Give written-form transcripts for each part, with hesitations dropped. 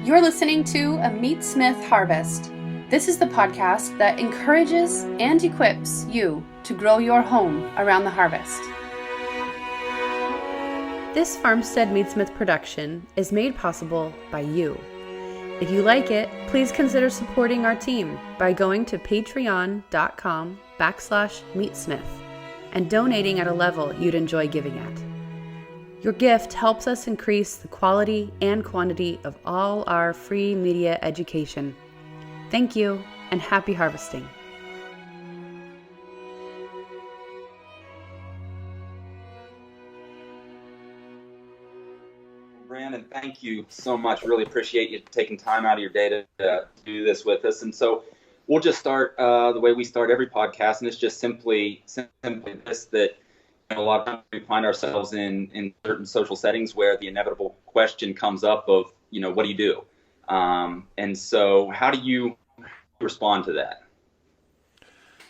You're listening to a Meatsmith Harvest. This is the podcast that encourages and equips you to grow your home around the harvest. This Farmstead Meatsmith production is made possible by you. If you like it, please consider supporting our team by going to patreon.com/meatsmith and donating at a level you'd enjoy giving at. Your gift helps us increase the quality and quantity of all our free media education. Thank you, and happy harvesting. Brandon, thank you so much. Really appreciate you taking time out of your day to do this with us. And so we'll just start the way we start every podcast, and it's just simply this, that a lot of times we find ourselves in certain social settings where the inevitable question comes up of, what do you do? And so how do you respond to that?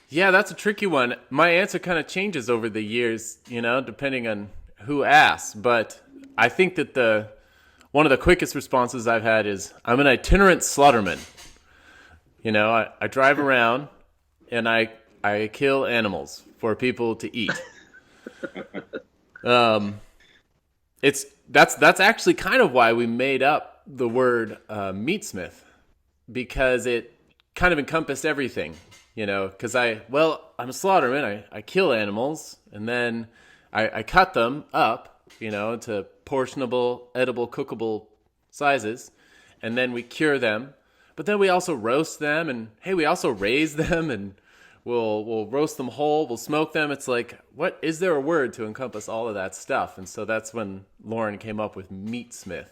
Yeah, that's a tricky one. My answer kind of changes over the years, depending on who asks. But I think that one of the quickest responses I've had is, I'm an itinerant slaughterman. I drive around and I kill animals for people to eat. That's actually kind of why we made up the word meatsmith, because it kind of encompassed everything, because I'm a slaughterman. I kill animals and then I cut them up, into portionable, edible, cookable sizes, and then we cure them. But then we also roast them, and we also raise them, and we'll roast them whole, we'll smoke them. It's like, what is there a word to encompass all of that stuff? And so that's when Lauren came up with meatsmith.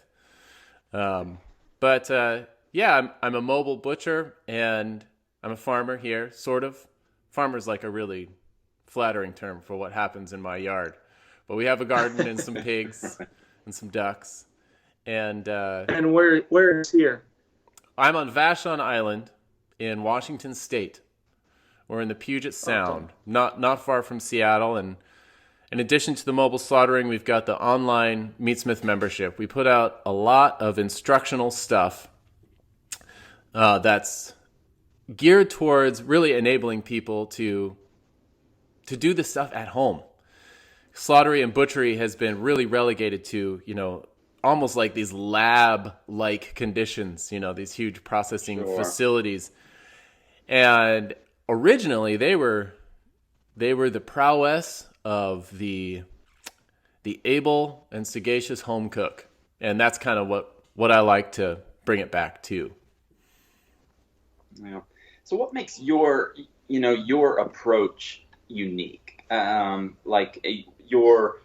I'm a mobile butcher, and I'm a farmer here, sort of. Farmer's like a really flattering term for what happens in my yard. But we have a garden and some pigs and some ducks. And where is here? I'm on Vashon Island in Washington State. We're in the Puget Sound, not far from Seattle. And in addition to the mobile slaughtering, we've got the online Meatsmith membership. We put out a lot of instructional stuff that's geared towards really enabling people to do this stuff at home. Slaughtery and butchery has been really relegated to, almost like these lab-like conditions, these huge processing facilities. And originally they were the prowess of the able and sagacious home cook. And that's kind of what I like to bring it back to. Yeah. So what makes your approach unique? Your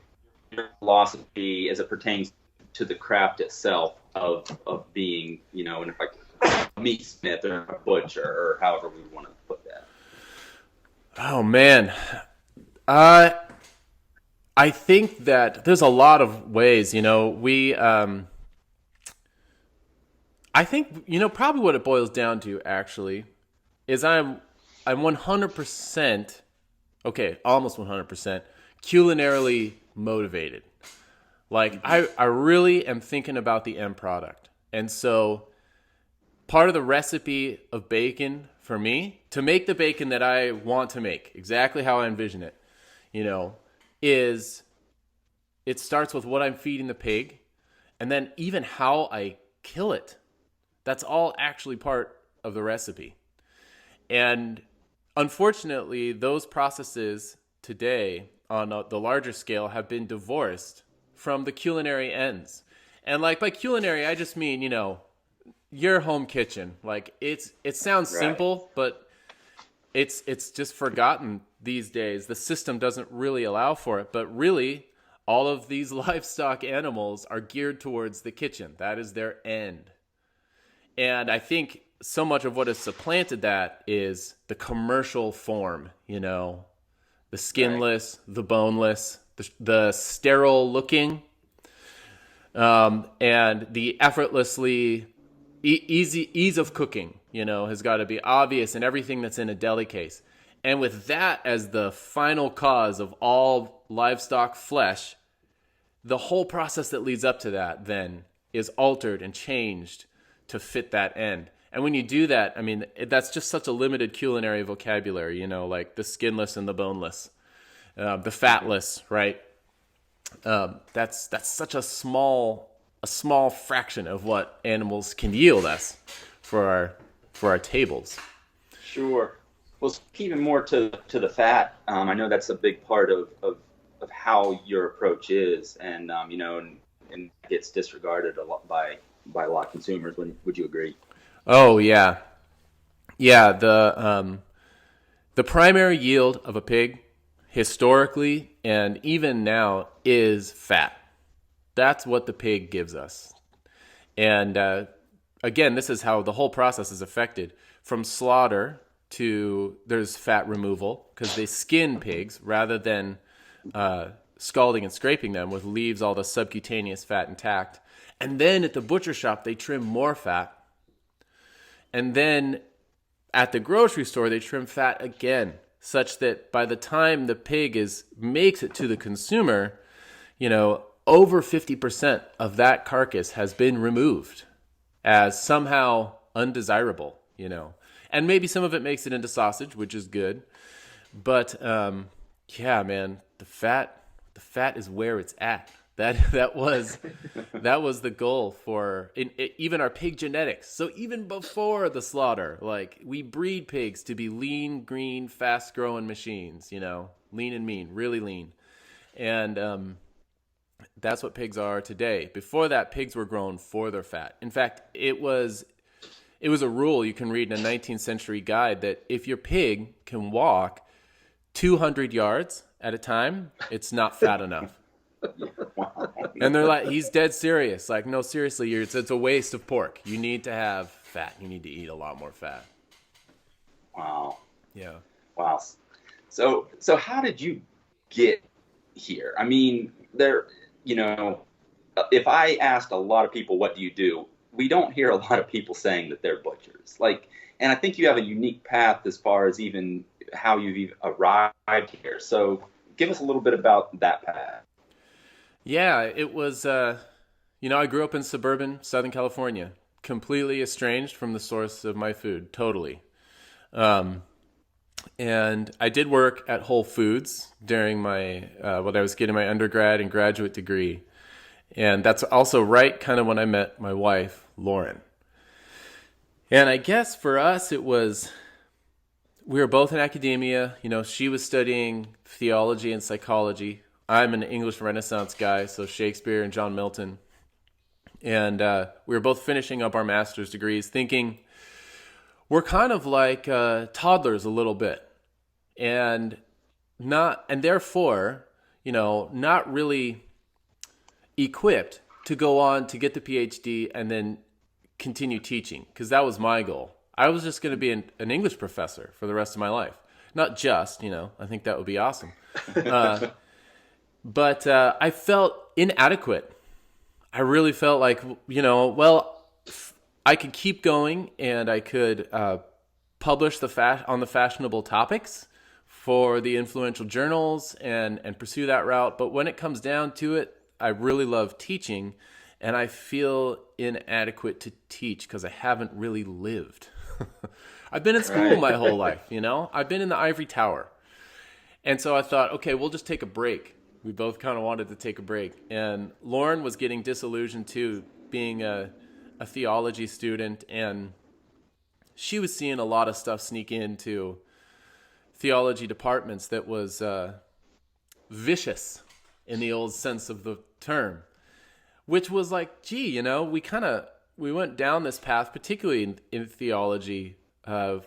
philosophy as it pertains to the craft itself of being, a meatsmith or a butcher, or however we want to put that. Oh man, I think that there's a lot of ways. I think probably what it boils down to actually is I'm 100%, almost 100% culinarily motivated. Like I really am thinking about the end product. And so part of the recipe of bacon for me, to make the bacon that I want to make, exactly how I envision it, is it starts with what I'm feeding the pig, and then even how I kill it. That's all actually part of the recipe. And unfortunately, those processes today on the larger scale have been divorced from the culinary ends. And by culinary, I just mean, your home kitchen. It sounds simple, but it's just forgotten these days. The system doesn't really allow for it, but really all of these livestock animals are geared towards the kitchen. That is their end. And I think so much of what has supplanted that is the commercial form, the skinless, the boneless, the sterile looking, and the effortlessly ease of cooking, has got to be obvious in everything that's in a deli case. And with that as the final cause of all livestock flesh, the whole process that leads up to that then is altered and changed to fit that end. And when you do that, I mean, that's just such a limited culinary vocabulary, like the skinless and the boneless, the fatless, right? That's such a small fraction of what animals can yield us for our tables. Sure. Well, even more to the fat, I know that's a big part of how your approach is, and and gets disregarded a lot by a lot of consumers. Would you agree? Oh yeah, yeah. The primary yield of a pig, historically and even now, is fat. That's what the pig gives us. And again, this is how the whole process is affected. From slaughter to there's fat removal, because they skin pigs rather than scalding and scraping them, which leaves all the subcutaneous fat intact. And then at the butcher shop, they trim more fat. And then at the grocery store, they trim fat again, such that by the time the pig makes it to the consumer, over 50% of that carcass has been removed as somehow undesirable, And maybe some of it makes it into sausage, which is good. But yeah, man, the fat is where it's at. That was the goal for even our pig genetics. So even before the slaughter, like, we breed pigs to be lean, green, fast-growing machines. Lean and mean, really lean, and that's what pigs are today. Before that, pigs were grown for their fat. In fact, it was a rule you can read in a 19th century guide that if your pig can walk 200 yards at a time, it's not fat enough. And they're like, he's dead serious. Like, no, seriously, it's a waste of pork. You need to have fat. You need to eat a lot more fat. Wow. Yeah. Wow. So how did you get here? I mean, if I asked a lot of people, what do you do? We don't hear a lot of people saying that they're butchers. And I think you have a unique path as far as even how you've arrived here. So give us a little bit about that path. Yeah, it was, I grew up in suburban Southern California, completely estranged from the source of my food, totally. And I did work at Whole Foods during when I was getting my undergrad and graduate degree. And that's also right kind of when I met my wife, Lauren. And I guess for us, we were both in academia. She was studying theology and psychology. I'm an English Renaissance guy, so Shakespeare and John Milton. And we were both finishing up our master's degrees, thinking we're kind of like toddlers a little bit, and therefore, not really equipped to go on to get the PhD and then continue teaching, because that was my goal. I was just going to be an English professor for the rest of my life. Not just, I think that would be awesome. But I felt inadequate. I really felt like, I could keep going and I could publish on the fashionable topics for the influential journals and pursue that route. But when it comes down to it, I really love teaching, and I feel inadequate to teach because I haven't really lived. I've been in school my whole life, I've been in the ivory tower. And so I thought, okay, we'll just take a break. We both kind of wanted to take a break. And Lauren was getting disillusioned too, being a theology student, and she was seeing a lot of stuff sneak into theology departments that was vicious in the old sense of the term, which was like, gee, we went down this path, particularly in theology, of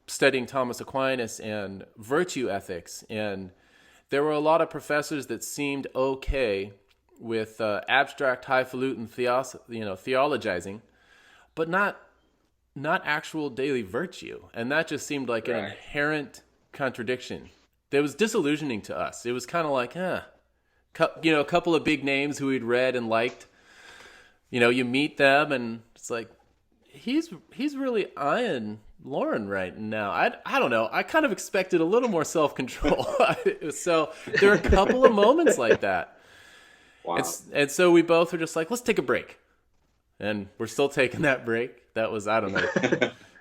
studying Thomas Aquinas and virtue ethics, and there were a lot of professors that seemed okay with abstract, highfalutin theologizing, but not actual daily virtue, and that just seemed like an inherent contradiction. That was disillusioning to us. It was kind of like, a couple of big names who we'd read and liked. You meet them, and it's like, he's really eyeing Lauren right now. I don't know. I kind of expected a little more self-control. So there are a couple of moments like that. Wow. And so we both were just like, let's take a break. and we're still taking that break. That was, I don't know,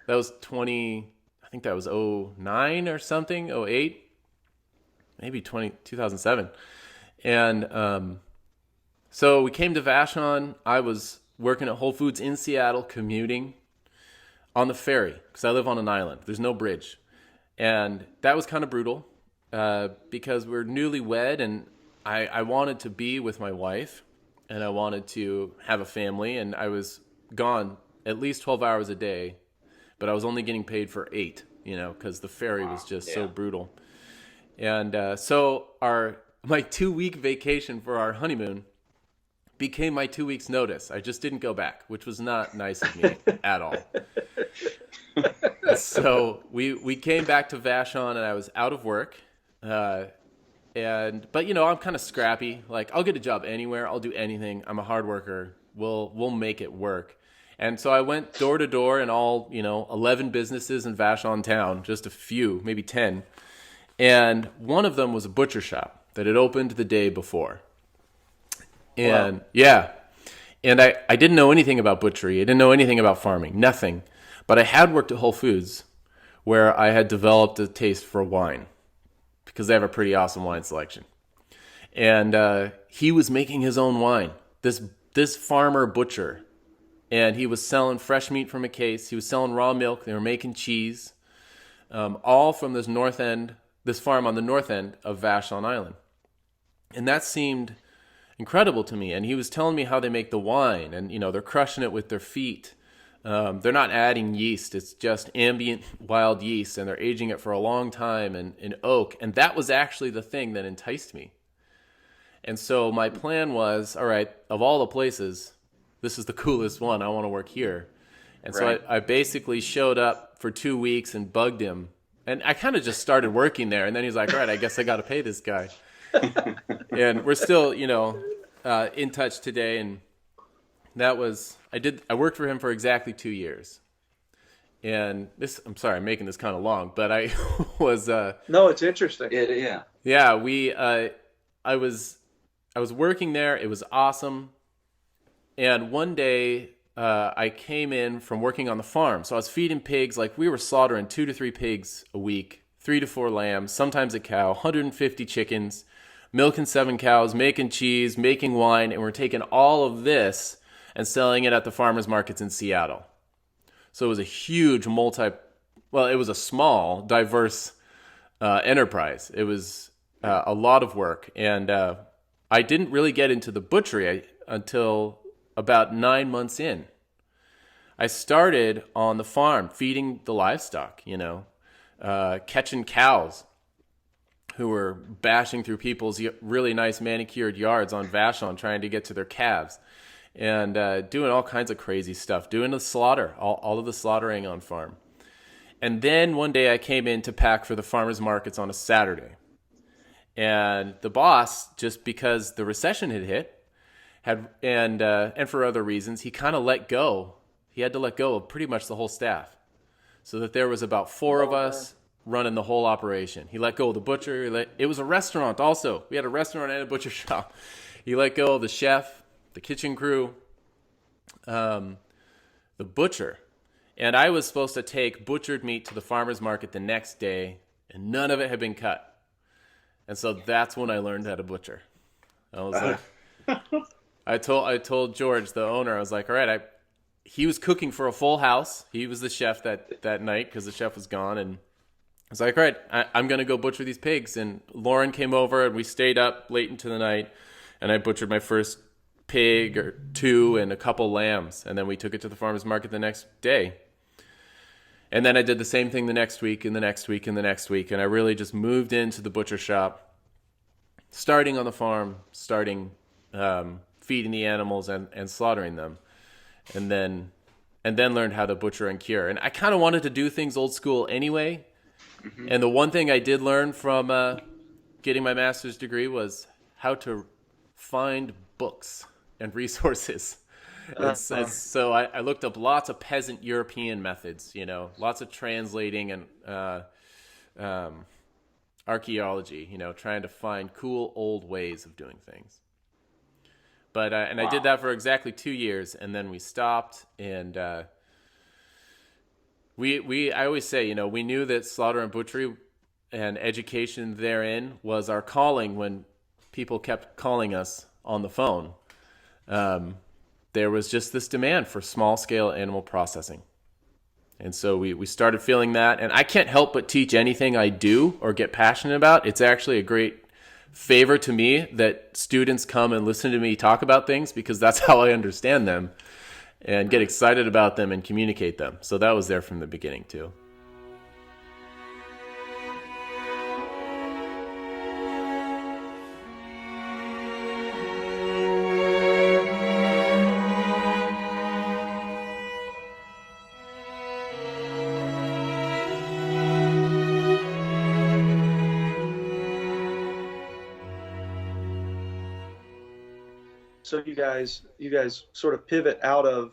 that was 20, I think that was 09 or something, 08, maybe 2007. And so we came to Vashon. I was working at Whole Foods in Seattle, commuting on the ferry because I live on an island. There's no bridge. And that was kind of brutal because we're newlywed, and I wanted to be with my wife, and I wanted to have a family, and I was gone at least 12 hours a day, but I was only getting paid for 8, because the ferry was just so brutal. And so my 2-week vacation for our honeymoon became my 2 weeks notice. I just didn't go back, which was not nice of me at all. So we came back to Vashon, and I was out of work. But I'm kind of scrappy. Like, I'll get a job anywhere. I'll do anything. I'm a hard worker. We'll make it work. And so I went door to door in all, 11 businesses in Vashon town, just a few, maybe 10. And one of them was a butcher shop that had opened the day before. And and I didn't know anything about butchery. I didn't know anything about farming, nothing. But I had worked at Whole Foods where I had developed a taste for wine because they have a pretty awesome wine selection. And he was making his own wine, this farmer butcher. And he was selling fresh meat from a case. He was selling raw milk. They were making cheese, all from this farm on the north end of Vashon Island. And that seemed incredible to me. And he was telling me how they make the wine, and they're crushing it with their feet. They're not adding yeast. It's just ambient wild yeast, and they're aging it for a long time in oak. And that was actually the thing that enticed me. And so my plan was, all right, of all the places, this is the coolest one. I want to work here. And so I basically showed up for 2 weeks and bugged him. And I kind of just started working there. And then he's like, all right, I guess I got to pay this guy. And we're still, in touch today. And that was, I worked for him for exactly 2 years. And I'm sorry, I'm making this kind of long, but I was, No, it's interesting. Yeah, I was working there. It was awesome. And one day, I came in from working on the farm. So I was feeding pigs. Like, we were slaughtering 2 to 3 pigs a week, 3 to 4 lambs, sometimes a cow, 150 chickens, milking 7 cows, making cheese, making wine. And we're taking all of this and selling it at the farmers markets in Seattle. So it was a huge it was a small, diverse enterprise. It was a lot of work. And I didn't really get into the butchery until about 9 months in. I started on the farm feeding the livestock, catching cows who were bashing through people's really nice manicured yards on Vashon trying to get to their calves, and doing all kinds of crazy stuff, doing the slaughter, all of the slaughtering on farm. And then one day I came in to pack for the farmers markets on a Saturday. And the boss, just because the recession had hit, and for other reasons, he kind of let go. He had to let go of pretty much the whole staff, so that there was about 4 of us running the whole operation. He let go of the butcher. It was a restaurant also. We had a restaurant and a butcher shop. He let go of the chef, the kitchen crew, the butcher. And I was supposed to take butchered meat to the farmer's market the next day, and none of it had been cut. And so that's when I learned how to butcher. I was like, I told George, the owner, I was like, all right, he was cooking for a full house. He was the chef that night because the chef was gone. And I was like, all right, I'm going to go butcher these pigs. And Lauren came over, and we stayed up late into the night, and I butchered my first pig or 2 and a couple lambs. And then we took it to the farmer's market the next day. And then I did the same thing the next week and the next week and the next week. And I really just moved into the butcher shop, starting on the farm, feeding the animals and slaughtering them. And then learned how to butcher and cure. And I kind of wanted to do things old school anyway. Mm-hmm. And the one thing I did learn from getting my master's degree was how to find books and resources. So I looked up lots of peasant European methods, lots of translating and archaeology, trying to find cool old ways of doing things. But and I did that for exactly 2 years, and then we stopped. And I always say, we knew that slaughter and butchery and education therein was our calling when people kept calling us on the phone. There was just this demand for small scale animal processing. And so we started feeling that. And I can't help but teach anything I do or get passionate about. It's actually a great favor to me that students come and listen to me talk about things, because that's how I understand them and get excited about them and communicate them. So that was there from the beginning too. So you guys sort of pivot out of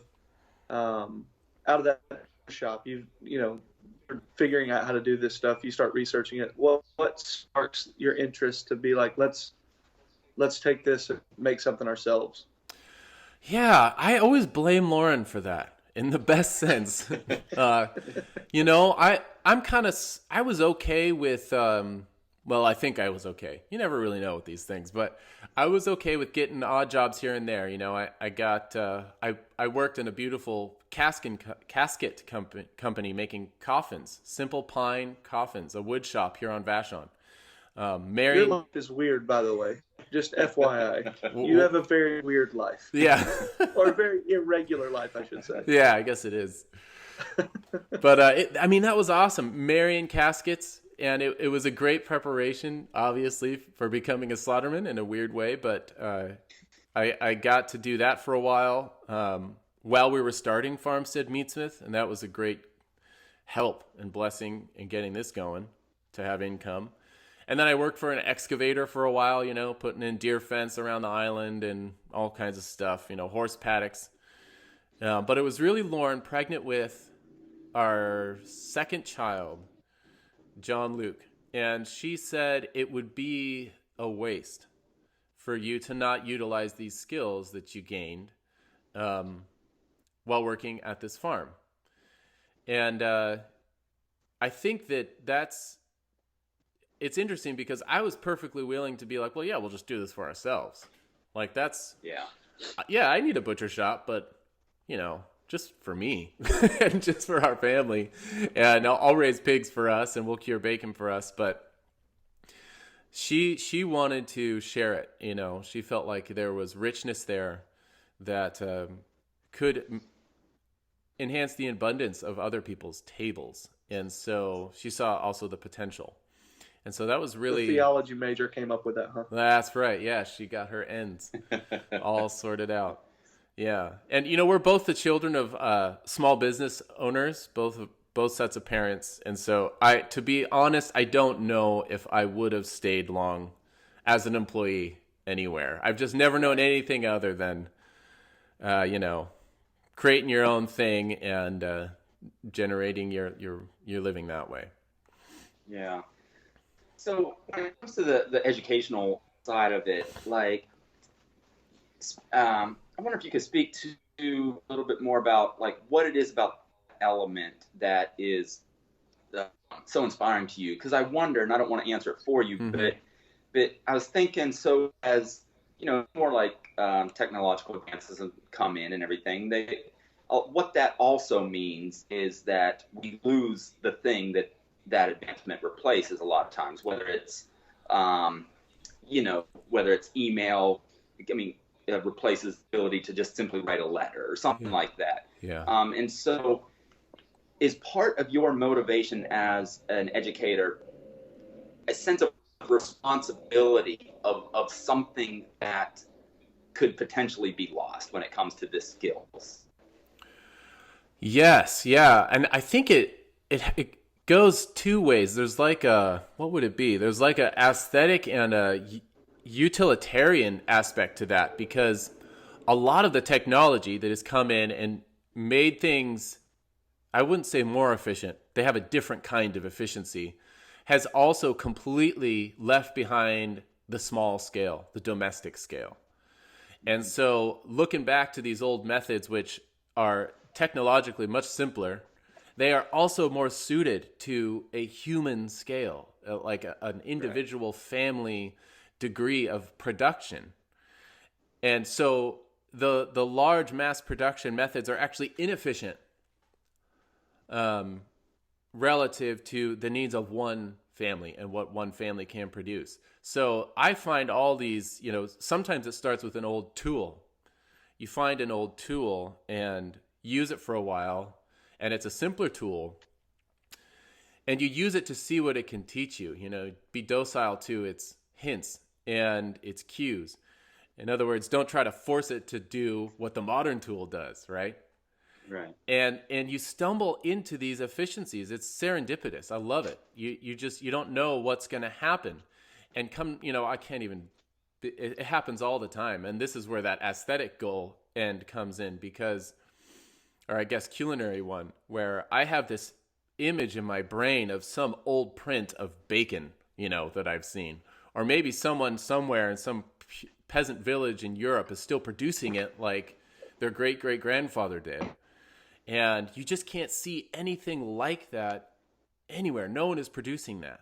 that shop. You figuring out how to do this stuff. You start researching it. What sparks your interest to be like, let's take this and make something ourselves? Yeah, I always blame Lauren for that in the best sense. I was okay with. Well, I think I was okay. You never really know with these things, but I was okay with getting odd jobs here and there. I worked in a beautiful casket company making coffins, simple pine coffins, a wood shop here on Vashon. Your life is weird, by the way. Just FYI, you have a very weird life. Yeah, or a very irregular life, I should say. Yeah, I guess it is. But that was awesome. Marrying caskets. And it was a great preparation, obviously, for becoming a slaughterman in a weird way. But I got to do that for a while while we were starting Farmstead Meatsmith. And that was a great help and blessing in getting this going, to have income. And then I worked for an excavator for a while, putting in deer fence around the island and all kinds of stuff, horse paddocks. But it was really Lauren, pregnant with our second child, John Luke, and she said it would be a waste for you to not utilize these skills that you gained while working at this farm. And I think it's interesting, because I was perfectly willing to be like, well, yeah, we'll just do this for ourselves. Like I need a butcher shop, but just for me and just for our family. And I'll raise pigs for us and we'll cure bacon for us. But she wanted to share it. She felt like there was richness there that could enhance the abundance of other people's tables. And so she saw also the potential. And so that was really... The theology major came up with that, huh? That's right. Yeah, she got her ends all sorted out. Yeah. And, we're both the children of small business owners, both sets of parents. And so to be honest, I don't know if I would have stayed long as an employee anywhere. I've just never known anything other than, creating your own thing and generating your living that way. Yeah. So when it comes to the educational side of it, I wonder if you could speak to a little bit more about what it is about the element that is so inspiring to you. Because I wonder, and I don't want to answer it for you, but I was thinking, so as more technological advances come in and everything, what that also means is that we lose the thing that advancement replaces a lot of times, whether it's whether it's email. It replaces the ability to just simply write a letter or something like that. Yeah. And so is part of your motivation as an educator a sense of responsibility of something that could potentially be lost when it comes to this skills? Yes. Yeah. And I think it goes two ways. There's what would it be? There's an aesthetic and a utilitarian aspect to that, because a lot of the technology that has come in and made things, I wouldn't say more efficient, they have a different kind of efficiency, has also completely left behind the small scale, the domestic scale. And so looking back to these old methods, which are technologically much simpler, they are also more suited to a human scale, like an individual family degree of production. And so the large mass production methods are actually inefficient relative to the needs of one family and what one family can produce. So I find all these, sometimes it starts with an old tool. You find an old tool and use it for a while, and it's a simpler tool, and you use it to see what it can teach you. Be docile to its hints and its cues. In other words, don't try to force it to do what the modern tool does, right? Right. And you stumble into these efficiencies. It's serendipitous. I love it. You don't know what's going to happen. And I can't even, it happens all the time. And this is where that aesthetic goal end comes in, because, or I guess culinary one, where I have this image in my brain of some old print of bacon, that I've seen. Or maybe someone somewhere in some peasant village in Europe is still producing it like their great-great-grandfather did. And you just can't see anything like that anywhere. No one is producing that.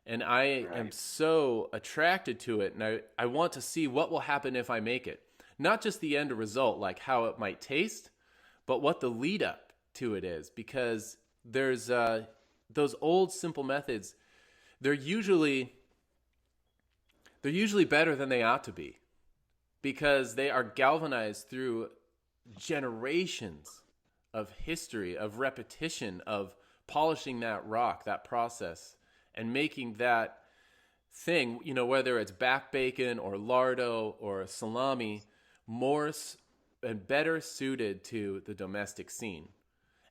And I am so attracted to it. And I want to see what will happen if I make it. Not just the end result, like how it might taste, but what the lead up to it is. Because there's those old simple methods, they're usually better than they ought to be, because they are galvanized through generations of history, of repetition, of polishing that rock, that process, and making that thing, whether it's back bacon or lardo or salami, more and better suited to the domestic scene.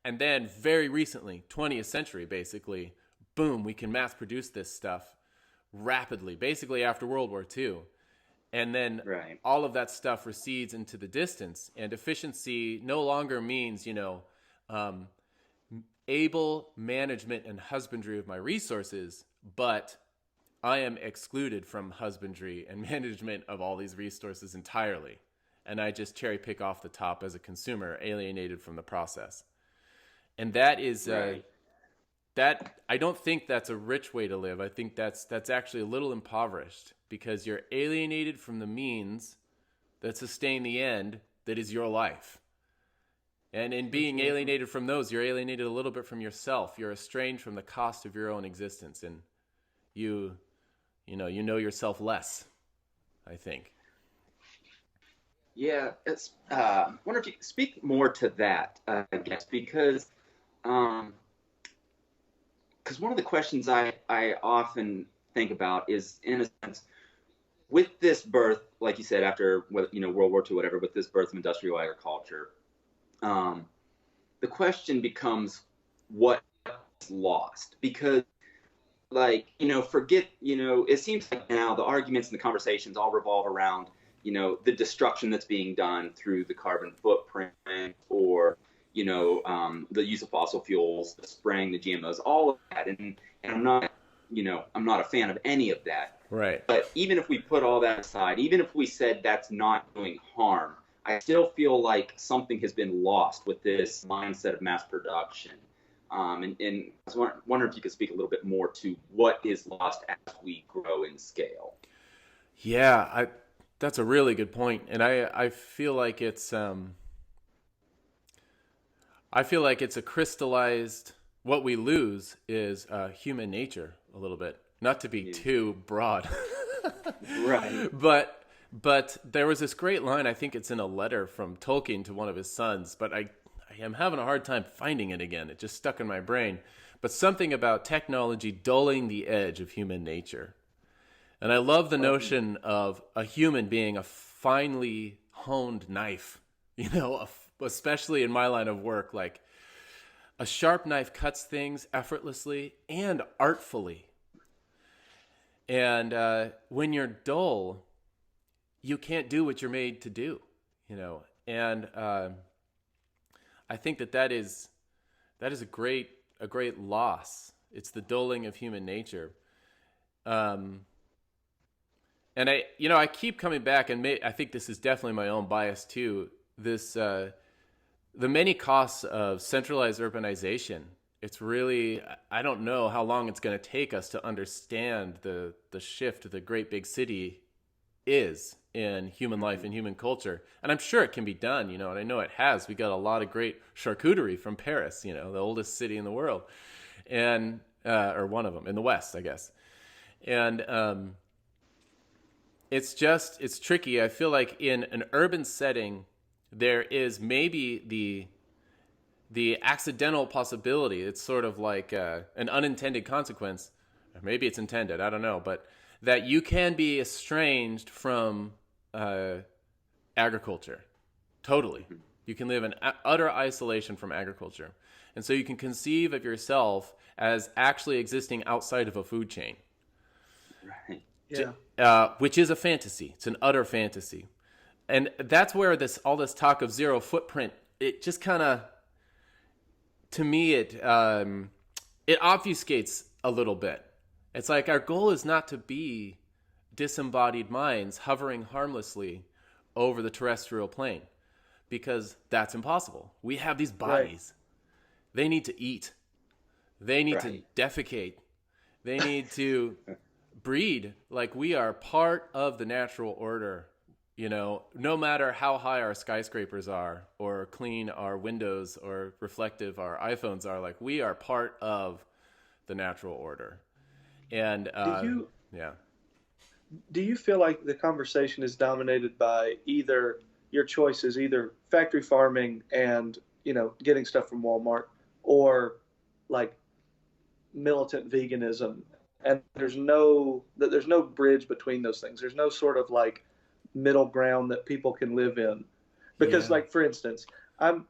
And then very recently, 20th century basically, boom, we can mass produce this stuff rapidly, basically after World War II. And then all of that stuff recedes into the distance, and efficiency no longer means, able management and husbandry of my resources, but I am excluded from husbandry and management of all these resources entirely. And I just cherry pick off the top as a consumer, alienated from the process. And that is, that I don't think that's a rich way to live. I think that's actually a little impoverished, because you're alienated from the means that sustain the end that is your life. And in being alienated from those, you're alienated a little bit from yourself. You're estranged from the cost of your own existence, and you know yourself less, I think. Yeah, it's. Wonder if you could speak more to that, I guess, because one of the questions I often think about is, in a sense, with this birth, like you said, after World War II, whatever, with this birth of industrial agriculture, the question becomes what's lost, because it seems like now the arguments and the conversations all revolve around the destruction that's being done through the carbon footprint, or the use of fossil fuels, the spraying, the GMOs, all of that. And I'm not a fan of any of that. Right. But even if we put all that aside, even if we said that's not doing harm, I still feel like something has been lost with this mindset of mass production. And I was wondering if you could speak a little bit more to what is lost as we grow in scale. Yeah, that's a really good point. And I feel like it's a crystallized, what we lose is human nature a little bit. Not to be too broad. Right. But there was this great line, I think it's in a letter from Tolkien to one of his sons, but I am having a hard time finding it again. It just stuck in my brain. But something about technology dulling the edge of human nature. And I love the notion of a human being a finely honed knife, especially in my line of work. Like, a sharp knife cuts things effortlessly and artfully. And when you're dull, you can't do what you're made to do, And I think that is a great loss. It's the dulling of human nature. And And I keep coming back, and I think this is definitely my own bias too. This the many costs of centralized urbanization. It's really, I don't know how long it's going to take us to understand the shift the great big city is in human life and human culture. And I'm sure it can be done, and I know it has. We got a lot of great charcuterie from Paris, the oldest city in the world, and or one of them in the West, I guess. And it's tricky. I feel like in an urban setting, there is maybe the accidental possibility. It's sort of like an unintended consequence, or maybe it's intended, I don't know, but that you can be estranged from agriculture. Totally. You can live in utter isolation from agriculture. And so you can conceive of yourself as actually existing outside of a food chain. Right. Yeah. Which is a fantasy. It's an utter fantasy. And that's where all this talk of zero footprint, it just kind of, to me, it obfuscates a little bit. It's like our goal is not to be disembodied minds hovering harmlessly over the terrestrial plane, because that's impossible. We have these bodies. Right. They need to eat. They need to defecate. They need to breed. Like, we are part of the natural order. No matter how high our skyscrapers are, or clean our windows, or reflective our iPhones are, like, we are part of the natural order. And do you feel like the conversation is dominated by either your choices, either factory farming and getting stuff from Walmart, or like militant veganism, and there's no bridge between those things? There's no sort of like middle ground that people can live in, because like, for instance, I'm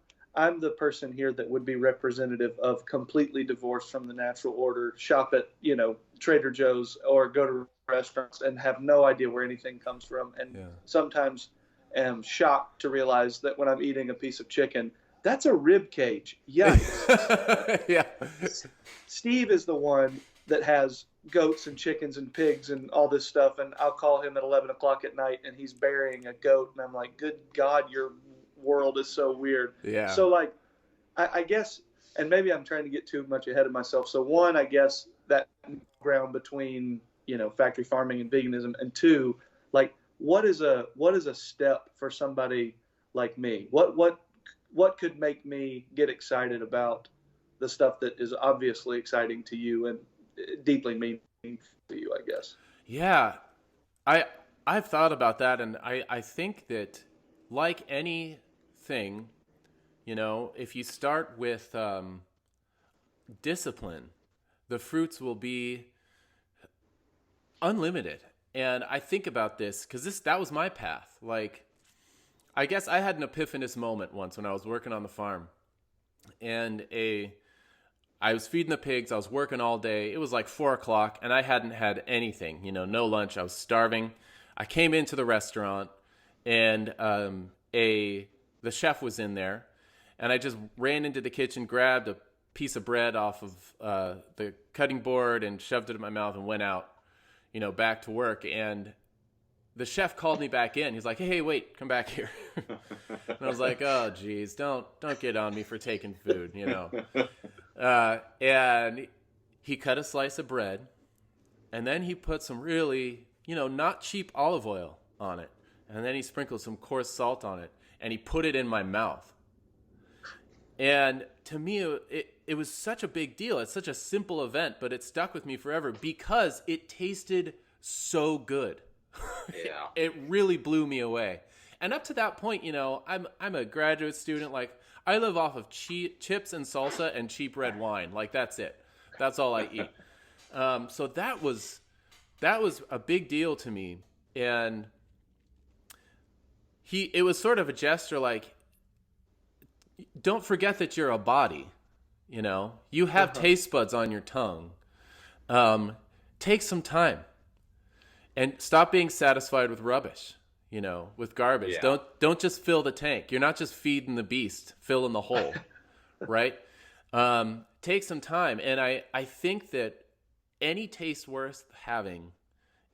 the person here that would be representative of completely divorced from the natural order, shop at Trader Joe's or go to restaurants and have no idea where anything comes from, and sometimes am shocked to realize that when I'm eating a piece of chicken, that's a rib cage. Yikes. Yeah. Steve is the one that has goats and chickens and pigs and all this stuff, and I'll call him at 11 o'clock at night and he's burying a goat, and I'm like, good God, your world is so weird. Yeah. So like, I guess, and maybe I'm trying to get too much ahead of myself. So one, I guess that ground between factory farming and veganism, and two, like, what is a step for somebody like me? What could make me get excited about the stuff that is obviously exciting to you and deeply meaningful to you, I guess? Yeah, I've thought about that, and I think that, like anything, if you start with discipline, the fruits will be unlimited. And I think about this because that was my path. Like, I guess I had an epiphanous moment once when I was working on the farm, and I was feeding the pigs. I was working all day. It was like 4 o'clock, and I hadn't had anything, no lunch. I was starving. I came into the restaurant, and the chef was in there, and I just ran into the kitchen, grabbed a piece of bread off of the cutting board, and shoved it in my mouth and went out, back to work. And the chef called me back in. He's like, hey, wait, come back here. And I was like, oh, geez, don't get on me for taking food, And he cut a slice of bread, and then he put some really, not cheap olive oil on it. And then he sprinkled some coarse salt on it, and he put it in my mouth. And to me, it was such a big deal. It's such a simple event, but it stuck with me forever because it tasted so good. Yeah. It really blew me away. And up to that point, I'm a graduate student. Like, I live off of chips and salsa and cheap red wine. Like, that's it. That's all I eat. So that was a big deal to me. And it was sort of a gesture like, don't forget that you're a body. You have taste buds on your tongue. Take some time and stop being satisfied with rubbish, with garbage. Yeah. Don't just fill the tank. You're not just feeding the beast, filling the hole, right? Take some time. And I think that any taste worth having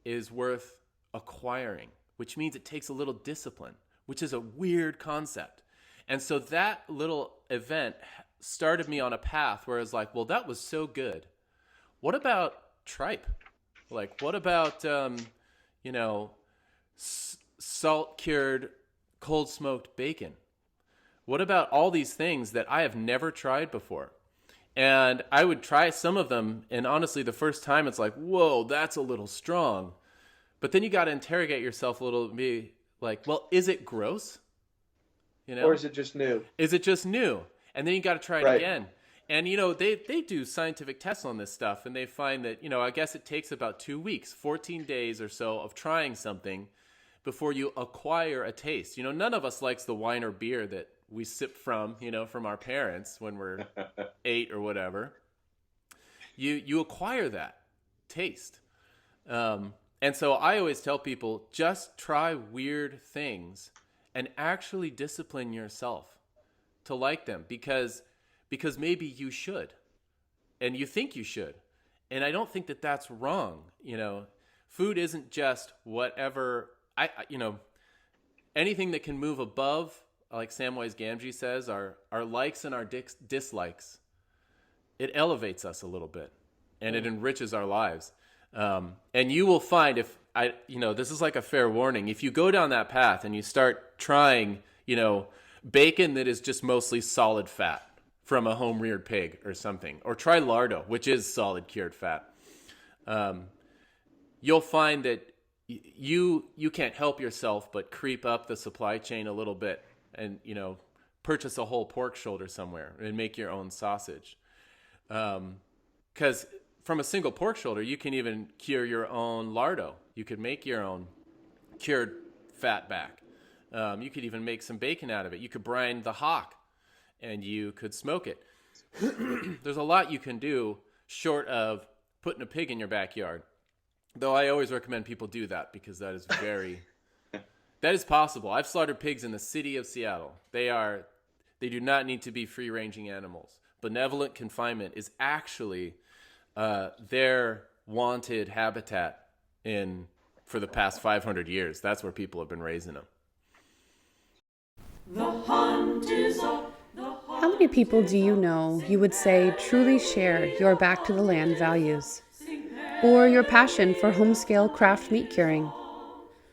is worth acquiring, which means it takes a little discipline, which is a weird concept. And so that little event started me on a path where I was like, well, that was so good. What about tripe? Like, what about, salt cured, cold smoked bacon? What about all these things that I have never tried before? And I would try some of them, and honestly, the first time it's like, whoa, that's a little strong. But then you got to interrogate yourself a little, be like, well, is it gross? Or is it just new? Is it just new? And then you got to try it Right. again. And, they do scientific tests on this stuff, and they find that, I guess it takes about 2 weeks, 14 days or so of trying something before you acquire a taste. None of us likes the wine or beer that we sip from our parents when we're 8 or whatever. You acquire that taste. And so I always tell people, just try weird things and actually discipline yourself to like them because maybe you should and you think you should. And I don't think that that's wrong. Food isn't just whatever anything that can move above, like Samwise Gamgee says, our likes and our dislikes. It elevates us a little bit and it enriches our lives. And you will find this is like a fair warning. If you go down that path and you start trying, bacon that is just mostly solid fat from a home reared pig or something, or try lardo, which is solid cured fat, you'll find that you can't help yourself but creep up the supply chain a little bit and, purchase a whole pork shoulder somewhere and make your own sausage. 'Cause from a single pork shoulder, you can even cure your own lardo. You could make your own cured fat back. You could even make some bacon out of it. You could brine the hock and you could smoke it. There's a lot you can do short of putting a pig in your backyard. Though I always recommend people do that because that is that is possible. I've slaughtered pigs in the city of Seattle. They do not need to be free-ranging animals. Benevolent confinement is actually their wanted habitat for the past 500 years. That's where people have been raising them. How many people do you know you would say truly share your back to the land values? Or your passion for home-scale craft meat curing?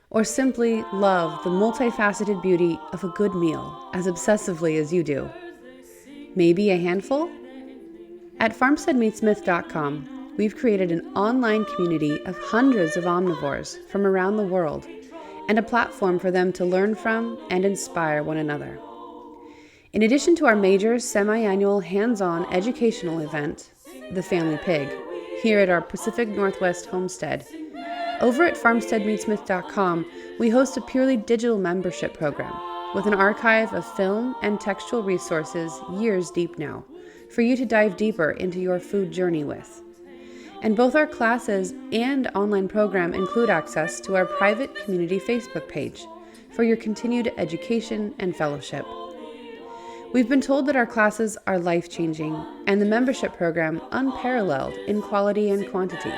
Or simply love the multifaceted beauty of a good meal as obsessively as you do? Maybe a handful? At farmsteadmeatsmith.com, we've created an online community of hundreds of omnivores from around the world and a platform for them to learn from and inspire one another. In addition to our major semi-annual hands-on educational event, The Family Pig, here at our Pacific Northwest homestead, over at farmsteadmeatsmith.com, we host a purely digital membership program with an archive of film and textual resources years deep now, for you to dive deeper into your food journey with. And both our classes and online program include access to our private community Facebook page for your continued education and fellowship. We've been told that our classes are life-changing and the membership program unparalleled in quality and quantity.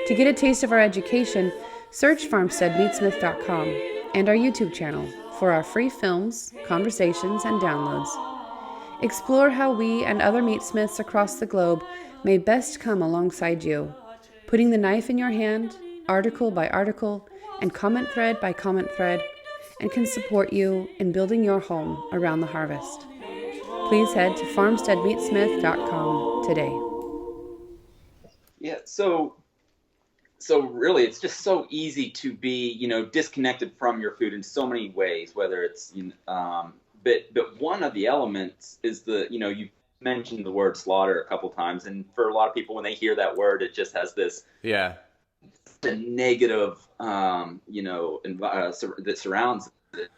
To get a taste of our education, search farmsteadmeatsmith.com and our YouTube channel for our free films, conversations, and downloads. Explore how we and other meatsmiths across the globe may best come alongside you, putting the knife in your hand, article by article, and comment thread by comment thread, and can support you in building your home around the harvest. Please head to farmsteadmeatsmith.com today. Yeah, so really, it's just so easy to be, disconnected from your food in so many ways. Whether it's, but one of the elements is you mentioned the word slaughter a couple times, and for a lot of people, when they hear that word, it just has this the negative, that surrounds it.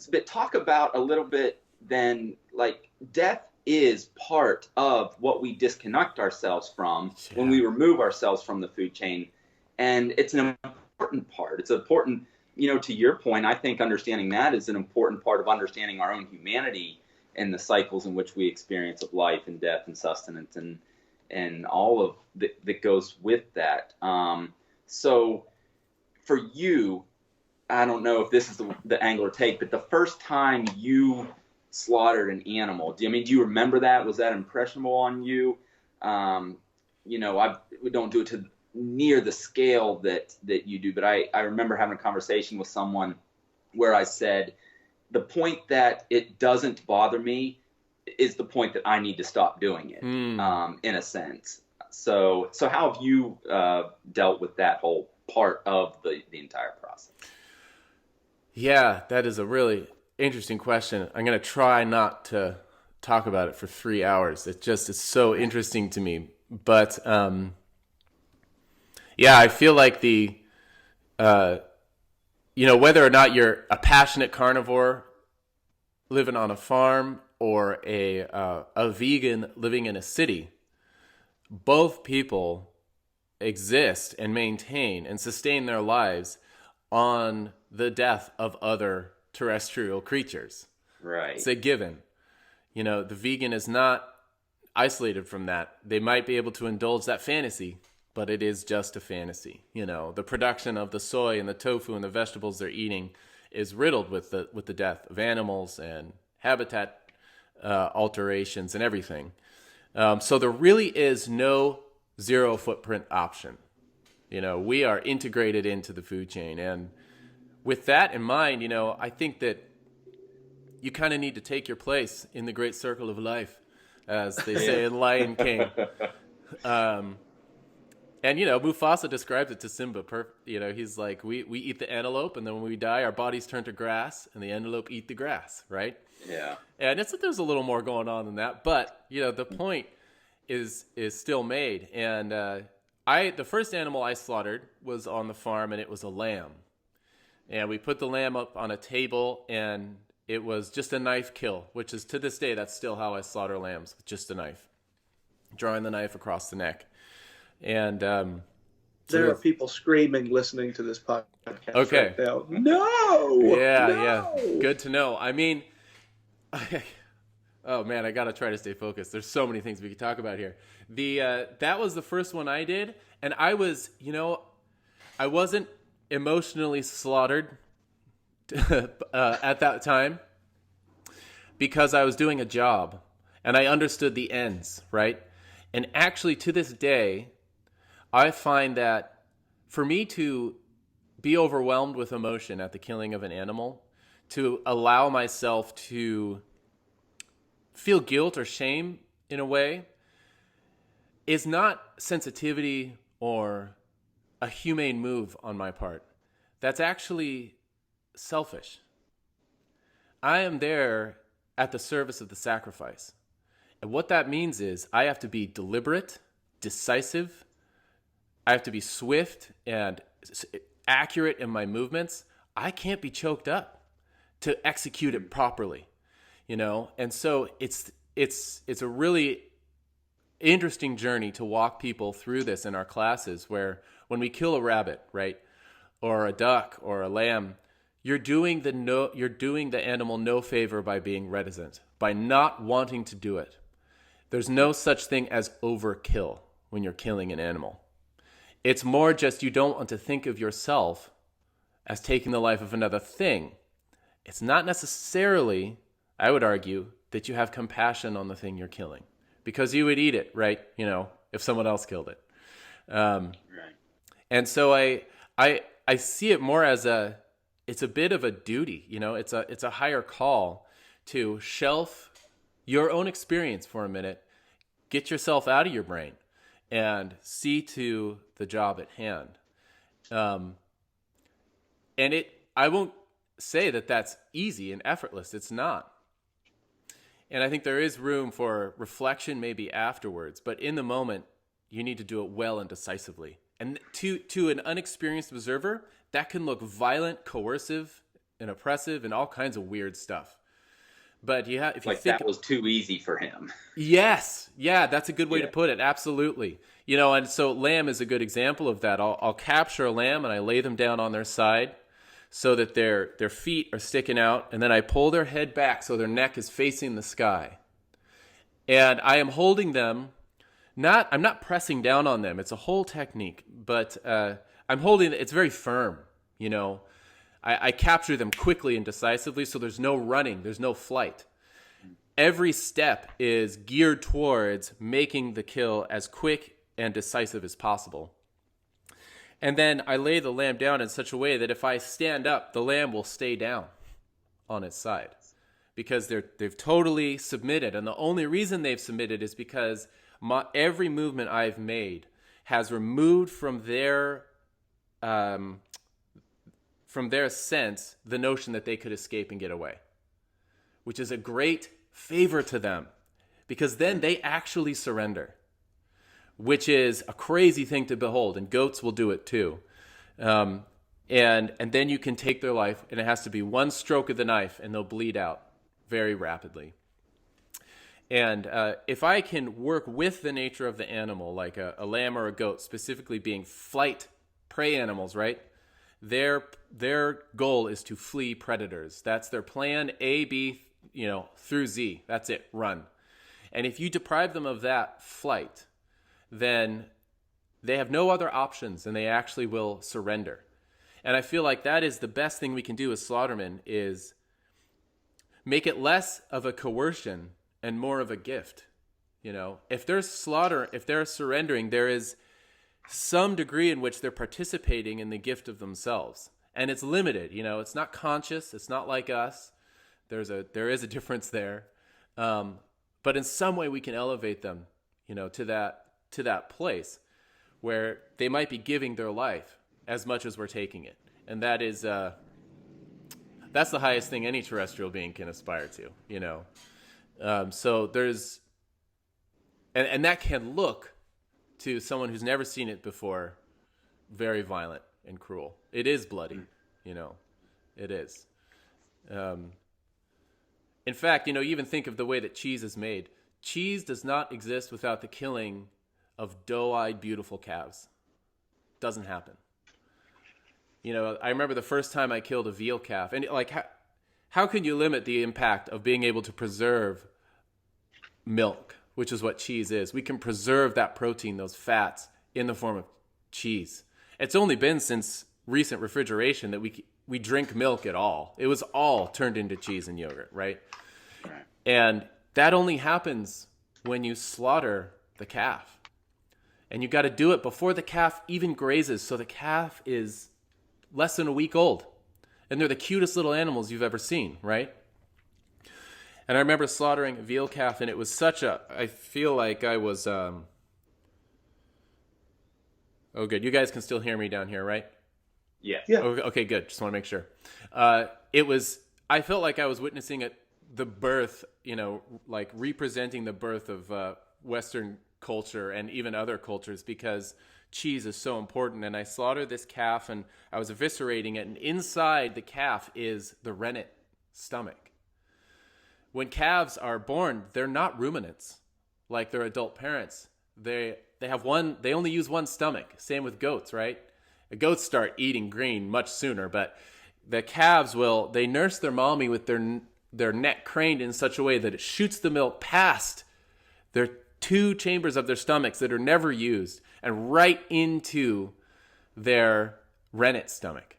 But talk about a little bit then, like death is part of what we disconnect ourselves from when we remove ourselves from the food chain. And it's an important part. It's important, to your point, I think understanding that is an important part of understanding our own humanity and the cycles in which we experience of life and death and sustenance and all of that goes with that. So for you, I don't know if this is the angle to take, but the first time you slaughtered an animal, do you remember that? Was that impressionable on you? We don't do it to near the scale that you do, but I remember having a conversation with someone where I said, the point that it doesn't bother me is the point that I need to stop doing it, in a sense. So how have you dealt with that whole part of the entire process? Yeah, that is a really interesting question. I'm going to try not to talk about it for 3 hours. It's so interesting to me. But yeah, I feel like whether or not you're a passionate carnivore living on a farm or a vegan living in a city, both people exist and maintain and sustain their lives on the death of other terrestrial creatures. Right. It's a given. The vegan is not isolated from that. They might be able to indulge that fantasy, but it is just a fantasy. The production of the soy and the tofu and the vegetables they're eating is riddled with the death of animals and habitat alterations and everything. So there really is no zero footprint option. We are integrated into the food chain. And with that in mind, I think that you kind of need to take your place in the great circle of life, as they say in Lion King. And, Mufasa describes it to Simba. He's like, we eat the antelope, and then when we die, our bodies turn to grass, and the antelope eat the grass, right? Yeah. And there's a little more going on than that. But, the point is still made. And the first animal I slaughtered was on the farm, and it was a lamb. And we put the lamb up on a table, and it was just a knife kill, which is, to this day, that's still how I slaughter lambs, with just a knife. Drawing the knife across the neck. And there are people screaming listening to this podcast okay. right now. No! Yeah. Good to know. Oh man, I gotta try to stay focused. There's so many things we could talk about here. That was the first one I did, and I wasn't emotionally slaughtered at that time because I was doing a job and I understood the ends, right? And actually, to this day, I find that for me to be overwhelmed with emotion at the killing of an animal, to allow myself to feel guilt or shame in a way, is not sensitivity or a humane move on my part. That's actually selfish. I am there at the service of the sacrifice. And what that means is I have to be deliberate, decisive. I have to be swift and accurate in my movements. I can't be choked up to execute it properly, And so it's a really interesting journey to walk people through this in our classes, where when we kill a rabbit, right, or a duck or a lamb, you're doing the animal no favor by being reticent, by not wanting to do it. There's no such thing as overkill when you're killing an animal. It's more just you don't want to think of yourself as taking the life of another thing. It's not necessarily, I would argue, that you have compassion on the thing you're killing, because you would eat it, right? If someone else killed it. Right. And so I see it more as it's a bit of a duty, it's a higher call to shelf your own experience for a minute, get yourself out of your brain, and see to the job at hand. And I won't say that that's easy and effortless. It's not. And I think there is room for reflection maybe afterwards, but in the moment, you need to do it well and decisively. And to an unexperienced observer, that can look violent, coercive, and oppressive, and all kinds of weird stuff. But if you think that was too easy for him. Yes, yeah, that's a good way to put it. Absolutely, and so lamb is a good example of that. I'll capture a lamb and I lay them down on their side so that their feet are sticking out, and then I pull their head back so their neck is facing the sky, and I am holding them. I'm not pressing down on them. It's a whole technique, but I'm holding it's very firm, you know. I capture them quickly and decisively, so there's no running, there's no flight. Every step is geared towards making the kill as quick and decisive as possible. And then I lay the lamb down in such a way that if I stand up, the lamb will stay down on its side because they've totally submitted. And the only reason they've submitted is because every movement I've made has removed from their sense the notion that they could escape and get away, which is a great favor to them because then they actually surrender, which is a crazy thing to behold, and goats will do it too. And then you can take their life, and it has to be one stroke of the knife, and they'll bleed out very rapidly. And if I can work with the nature of the animal, like a lamb or a goat, specifically being flight prey animals, right? Their goal is to flee predators. That's their plan A, B, through Z. That's it, run. And if you deprive them of that flight, then they have no other options and they actually will surrender. And I feel like that is the best thing we can do as slaughtermen is make it less of a coercion and more of a gift. If there's slaughter, if they're surrendering, there is some degree in which they're participating in the gift of themselves. And it's limited, it's not conscious. It's not like us. There is a difference there. But in some way we can elevate them, to that place where they might be giving their life as much as we're taking it. And that is, that's the highest thing any terrestrial being can aspire to, so there's, and that can look to someone who's never seen it before, very violent and cruel. It is bloody, it is. In fact, you even think of the way that cheese is made. Cheese does not exist without the killing of doe-eyed, beautiful calves. Doesn't happen. I remember the first time I killed a veal calf, and how can you limit the impact of being able to preserve milk, which is what cheese is? We can preserve that protein, those fats, in the form of cheese. It's only been since recent refrigeration that we drink milk at all. It was all turned into cheese and yogurt, right? And that only happens when you slaughter the calf. And you got to do it before the calf even grazes. So the calf is less than a week old. And they're the cutest little animals you've ever seen, right? And I remember slaughtering a veal calf, and it was I feel like I was, oh good. You guys can still hear me down here, right? Yes. Yeah. Okay, good. Just want to make sure. I felt like I was witnessing the birth, like representing the birth of Western culture and even other cultures, because cheese is so important. And I slaughtered this calf and I was eviscerating it, and inside the calf is the rennet stomach. When calves are born, they're not ruminants like their adult parents. They only use one stomach. Same with goats, right? The goats start eating green much sooner, but the calves they nurse their mommy with their neck craned in such a way that it shoots the milk past their two chambers of their stomachs that are never used and right into their rennet stomach.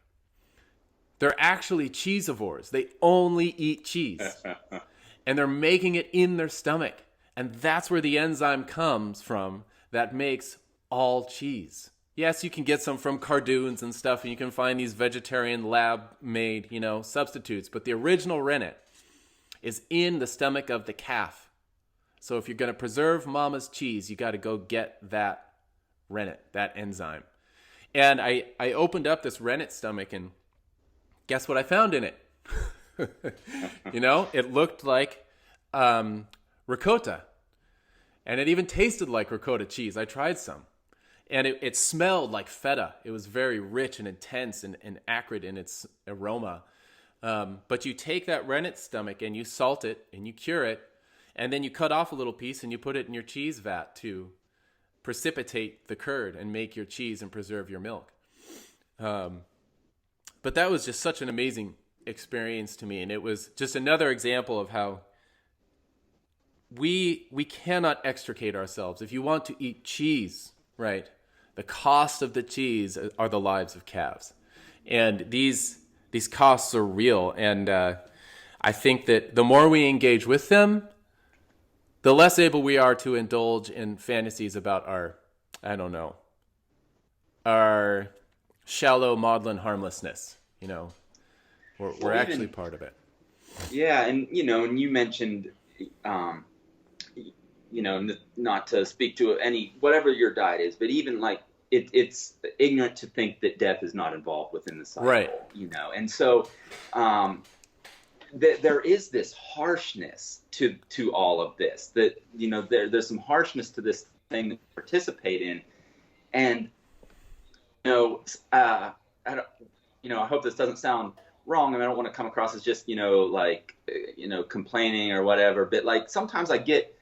They're actually cheesivores. They only eat cheese. And they're making it in their stomach. And that's where the enzyme comes from that makes all cheese. Yes, you can get some from cardoons and stuff, and you can find these vegetarian lab-made, substitutes. But the original rennet is in the stomach of the calf. So if you're going to preserve mama's cheese, you got to go get that rennet, that enzyme. And I opened up this rennet stomach, and guess what I found in it? It looked like ricotta. And it even tasted like ricotta cheese. I tried some. And it smelled like feta. It was very rich and intense and acrid in its aroma. But you take that rennet stomach and you salt it and you cure it. And then you cut off a little piece and you put it in your cheese vat to precipitate the curd and make your cheese and preserve your milk. But that was just such an amazing experience to me. And it was just another example of how we cannot extricate ourselves. If you want to eat cheese, right, The cost of the cheese are the lives of calves. And these costs are real. And I think that the more we engage with them, the less able we are to indulge in fantasies about our shallow maudlin harmlessness. We're actually part of it. Yeah, and and you mentioned, not to speak to whatever your diet is, but even like it's ignorant to think that death is not involved within the cycle, right? And so there is this harshness to all of this. That there's some harshness to this thing that we participate in, and I hope this doesn't sound wrong. I mean, I don't want to come across as just complaining or whatever, but like sometimes I get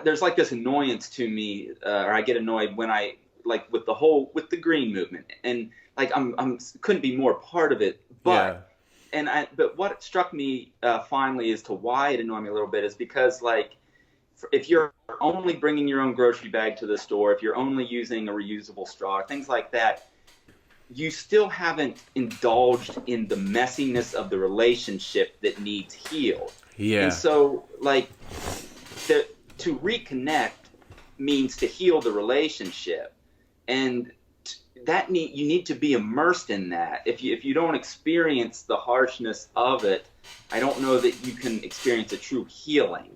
there's like this annoyance to me, or I get annoyed when I like with the green movement, and like I'm couldn't be more part of it, but but what struck me finally as to why it annoyed me a little bit is because like if you're only bringing your own grocery bag to the store, if you're only using a reusable straw, things like that, you still haven't indulged in the messiness of the relationship that needs healed. Yeah. And so, like, to reconnect means to heal the relationship, and you need to be immersed in that. If you don't experience the harshness of it, I don't know that you can experience a true healing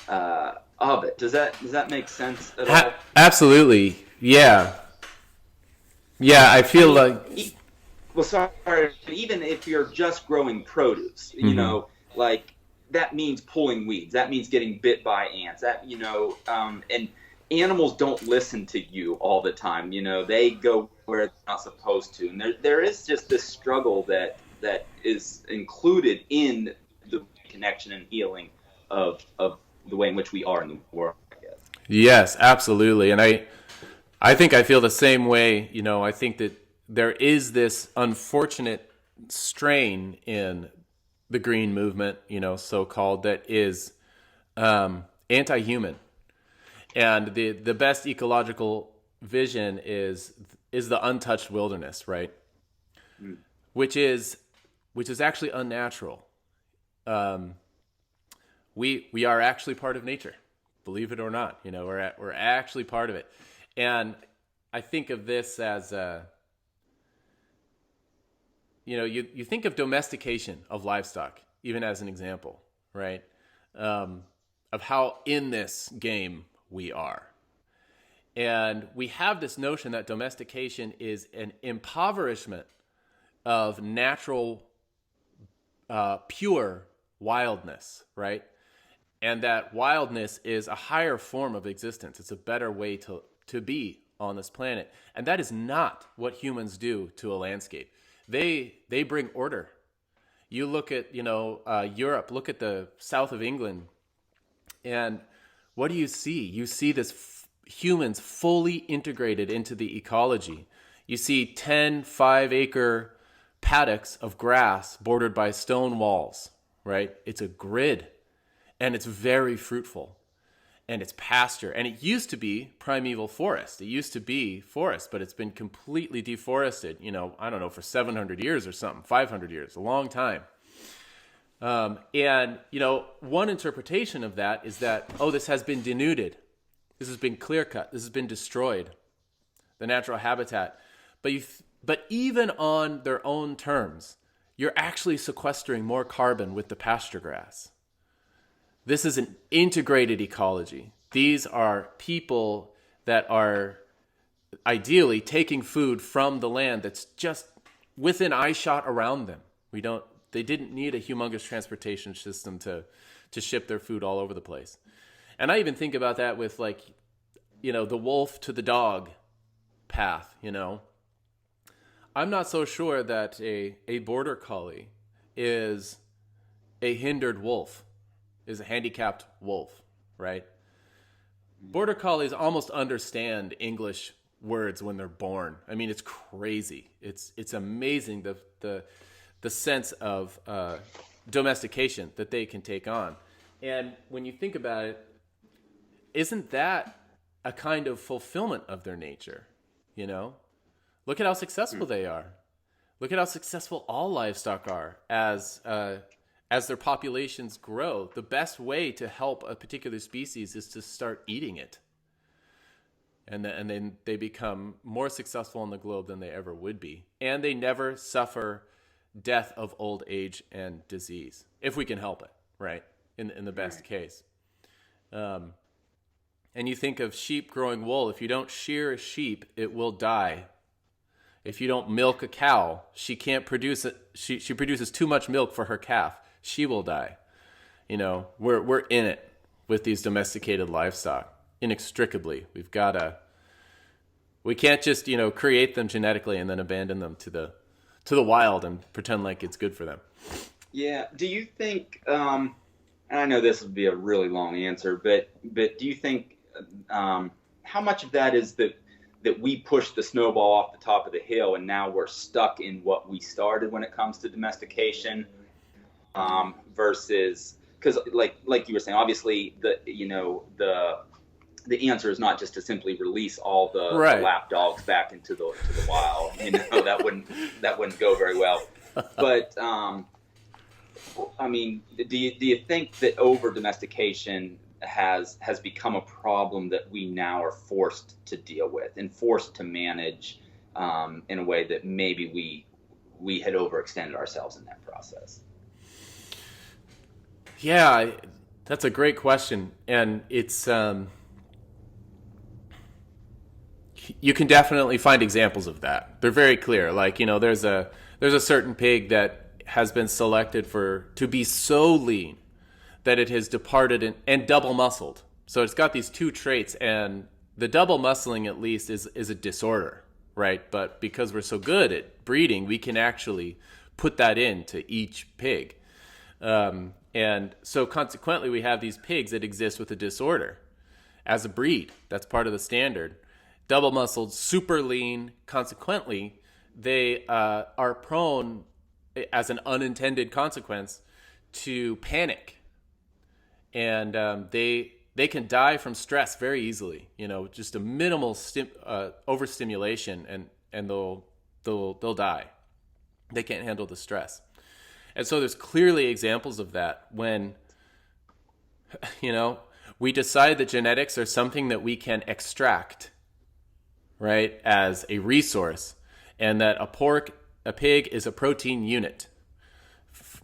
of it. Does that make sense at all? Absolutely. Yeah. Yeah, I feel even if you're just growing produce, like that means pulling weeds. That means getting bit by ants. And animals don't listen to you all the time. They go where they're not supposed to. And there is just this struggle that is included in the connection and healing of the way in which we are in the world, I guess. Yes, absolutely. And I think I feel the same way. I think that there is this unfortunate strain in the green movement, so-called, that is anti-human. And the best ecological vision is the untouched wilderness, right? Mm. Which is actually unnatural. We are actually part of nature, believe it or not. We're actually part of it. And I think of this as you think of domestication of livestock, even as an example, right? Of how in this game we are. And we have this notion that domestication is an impoverishment of natural, pure wildness, right? And that wildness is a higher form of existence. It's a better way to be on this planet. And that is not what humans do to a landscape. They bring order. You look at, Europe, look at the south of England, and what do you see? You see this humans fully integrated into the ecology. You see 10 5-acre paddocks of grass bordered by stone walls, right? It's a grid, and it's very fruitful, and it's pasture. And it used to be primeval forest. It used to be forest, but it's been completely deforested, I don't know, for 700 years or something, 500 years, a long time. And one interpretation of that is that, this has been denuded. This has been clear cut. This has been destroyed, the natural habitat. But even on their own terms, you're actually sequestering more carbon with the pasture grass. This is an integrated ecology. These are people that are ideally taking food from the land that's just within eyeshot around them. They didn't need a humongous transportation system to ship their food all over the place. And I even think about that with the wolf to the dog path, I'm not so sure that a border collie is a hindered wolf, is a handicapped wolf, right? Border collies almost understand English words when they're born. I mean, it's crazy. It's amazing the sense of domestication that they can take on. And when you think about it, isn't that a kind of fulfillment of their nature. You know, look at how successful they are. Look at how successful all livestock are as their populations grow. The best way to help a particular species is to start eating it. And then they become more successful on the globe than they ever would be. And they never suffer death of old age and disease, if we can help it, right? In the best case. And you think of sheep growing wool. If you don't shear a sheep, it will die. If you don't milk a cow, she can't produce it. She produces too much milk for her calf. She will die. You know, we're in it with these domesticated livestock inextricably. We can't just, you know, create them genetically and then abandon them to the wild and pretend like it's good for them. Yeah. Do you think? And I know this would be a really long answer, but do you think how much of that is that we pushed the snowball off the top of the hill and now we're stuck in what we started when it comes to domestication, versus, because like you were saying, obviously the answer is not just to simply release all the lap dogs back into the wild. You know, that wouldn't go very well. But I mean, do you think that over domestication has become a problem that we now are forced to deal with and forced to manage in a way that maybe we had overextended ourselves in that process? Yeah, that's a great question, and it's you can definitely find examples of that. They're very clear. Like, you know, there's a certain pig that has been selected to be so lean that it has departed and double muscled. So it's got these two traits, and the double muscling at least is a disorder, right? But because we're so good at breeding, we can actually put that into each pig. And so consequently, we have these pigs that exist with a disorder as a breed. That's part of the standard. Double muscled, super lean. Consequently, they are prone, as an unintended consequence, to panic. And they can die from stress very easily. You know, just a minimal overstimulation, and they'll die. They can't handle the stress. And so there's clearly examples of that when, you know, we decide that genetics are something that we can extract, right, as a resource, and that a pig is a protein unit.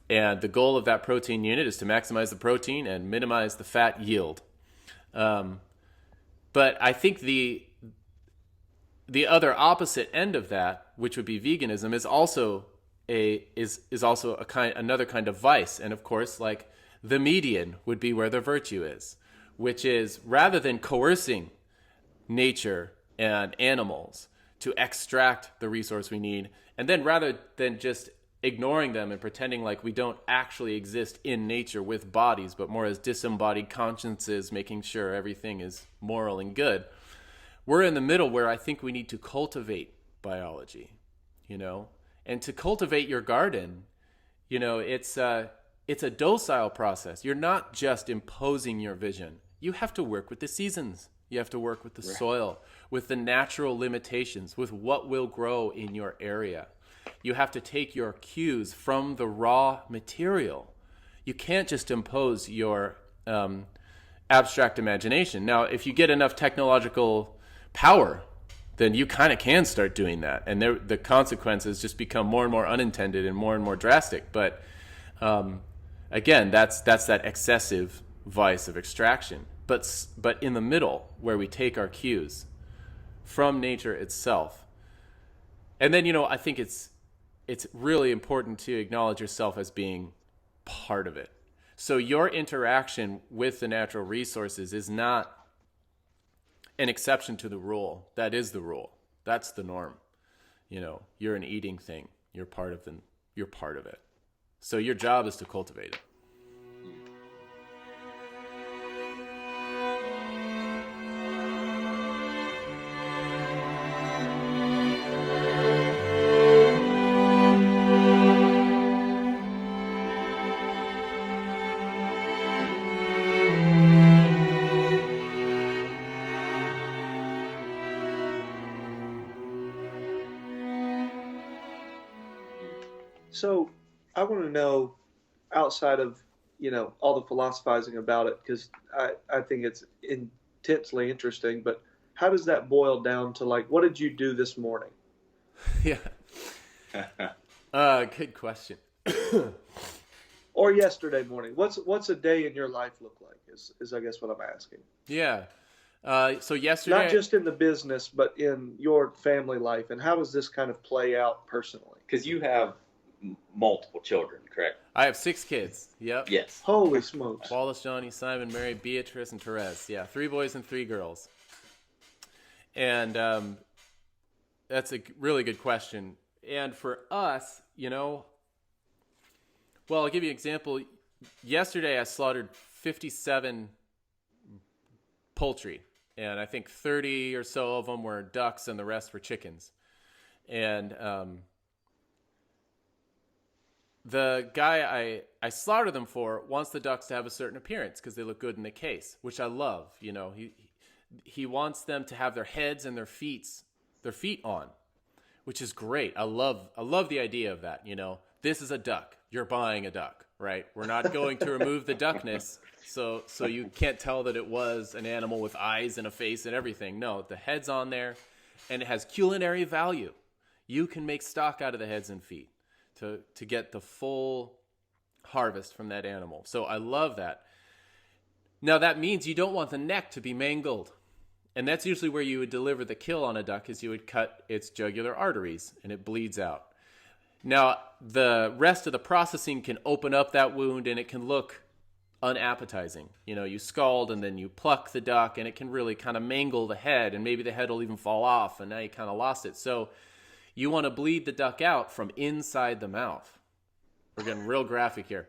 And the goal of that protein unit is to maximize the protein and minimize the fat yield. But I think the other opposite end of that, which would be veganism, is also another kind of vice. And of course, like, the median would be where the virtue is, which is, rather than coercing nature and animals to extract the resource we need, and then rather than just ignoring them and pretending like we don't actually exist in nature with bodies, but more as disembodied consciences, making sure everything is moral and good, we're in the middle where I think we need to cultivate biology, you know? And to cultivate your garden, you know, it's a docile process. You're not just imposing your vision. You have to work with the seasons. You have to work with the soil, with the natural limitations, with what will grow in your area. You have to take your cues from the raw material. You can't just impose your abstract imagination. Now, if you get enough technological power, then you kind of can start doing that. And the consequences just become more and more unintended and more drastic. But again, that's that excessive vice of extraction. But in the middle, where we take our cues from nature itself. And then, you know, I think it's really important to acknowledge yourself as being part of it. So your interaction with the natural resources is not an exception to the rule. That is the rule. That's the norm. You know, you're an eating thing. You're part of it. So your job is to cultivate it. So I want to know, outside of, all the philosophizing about it, because I think it's intensely interesting, but how does that boil down to, like, what did you do this morning? Yeah. Good question. Or yesterday morning? What's a day in your life look like is I guess what I'm asking. Yeah. So yesterday, Not just in the business, but in your family life, and how does this kind of play out personally? Because you have multiple children, correct? I have 6 kids. Yep. Yes. Holy smokes. Wallace, Johnny, Simon, Mary, Beatrice, and Therese. Yeah, 3 boys and 3 girls. And that's a really good question. And for us, well, I'll give you an example. Yesterday, I slaughtered 57 poultry, and I think 30 or so of them were ducks, and the rest were chickens. And the guy I slaughter them for wants the ducks to have a certain appearance because they look good in the case, which I love. He wants them to have their heads and their feet on, which is great. I love the idea of that. This is a duck. You're buying a duck, right? We're not going to remove the duckness, so you can't tell that it was an animal with eyes and a face and everything. No, the head's on there, and it has culinary value. You can make stock out of the heads and feet to get the full harvest from that animal. So I love that. Now that means you don't want the neck to be mangled. And that's usually where you would deliver the kill on a duck, is you would cut its jugular arteries and it bleeds out. Now, the rest of the processing can open up that wound and it can look unappetizing. You scald and then you pluck the duck and it can really kind of mangle the head, and maybe the head will even fall off and now you kind of lost it. So you want to bleed the duck out from inside the mouth. We're getting real graphic here.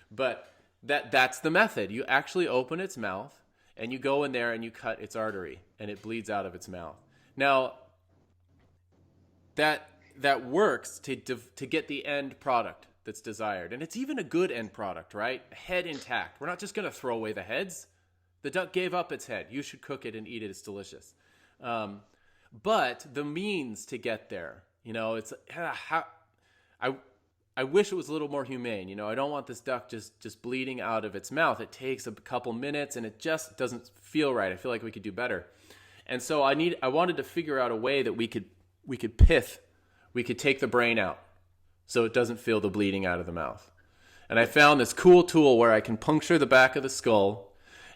But that's the method. You actually open its mouth and you go in there and you cut its artery and it bleeds out of its mouth. Now, that works to get the end product that's desired. And it's even a good end product, right? Head intact. We're not just going to throw away the heads. The duck gave up its head. You should cook it and eat it. It's delicious. But the means to get there, it's I wish it was a little more humane. I don't want this duck just bleeding out of its mouth. It takes a couple minutes and it just doesn't feel right. I feel like we could do better. And so I wanted to figure out a way that we could take the brain out so it doesn't feel the bleeding out of the mouth. And I found this cool tool where I can puncture the back of the skull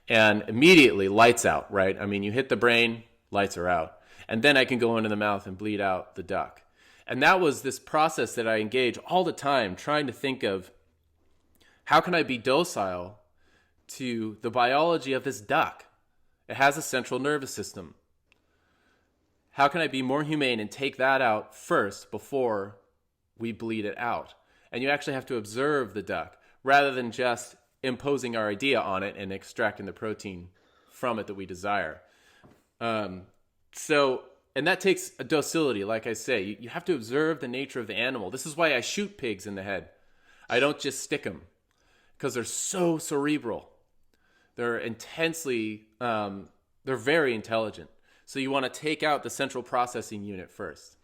and immediately lights out, right? I mean, you hit the brain, lights are out. And then I can go into the mouth and bleed out the duck. And that was this process that I engage all the time, trying to think of how can I be docile to the biology of this duck? It has a central nervous system. How can I be more humane and take that out first before we bleed it out? And you actually have to observe the duck rather than just imposing our idea on it and extracting the protein from it that we desire. And that takes a docility, like I say. You have to observe the nature of the animal. This is why I shoot pigs in the head. I don't just stick them, because they're so cerebral. They're very intelligent. So you want to take out the central processing unit first.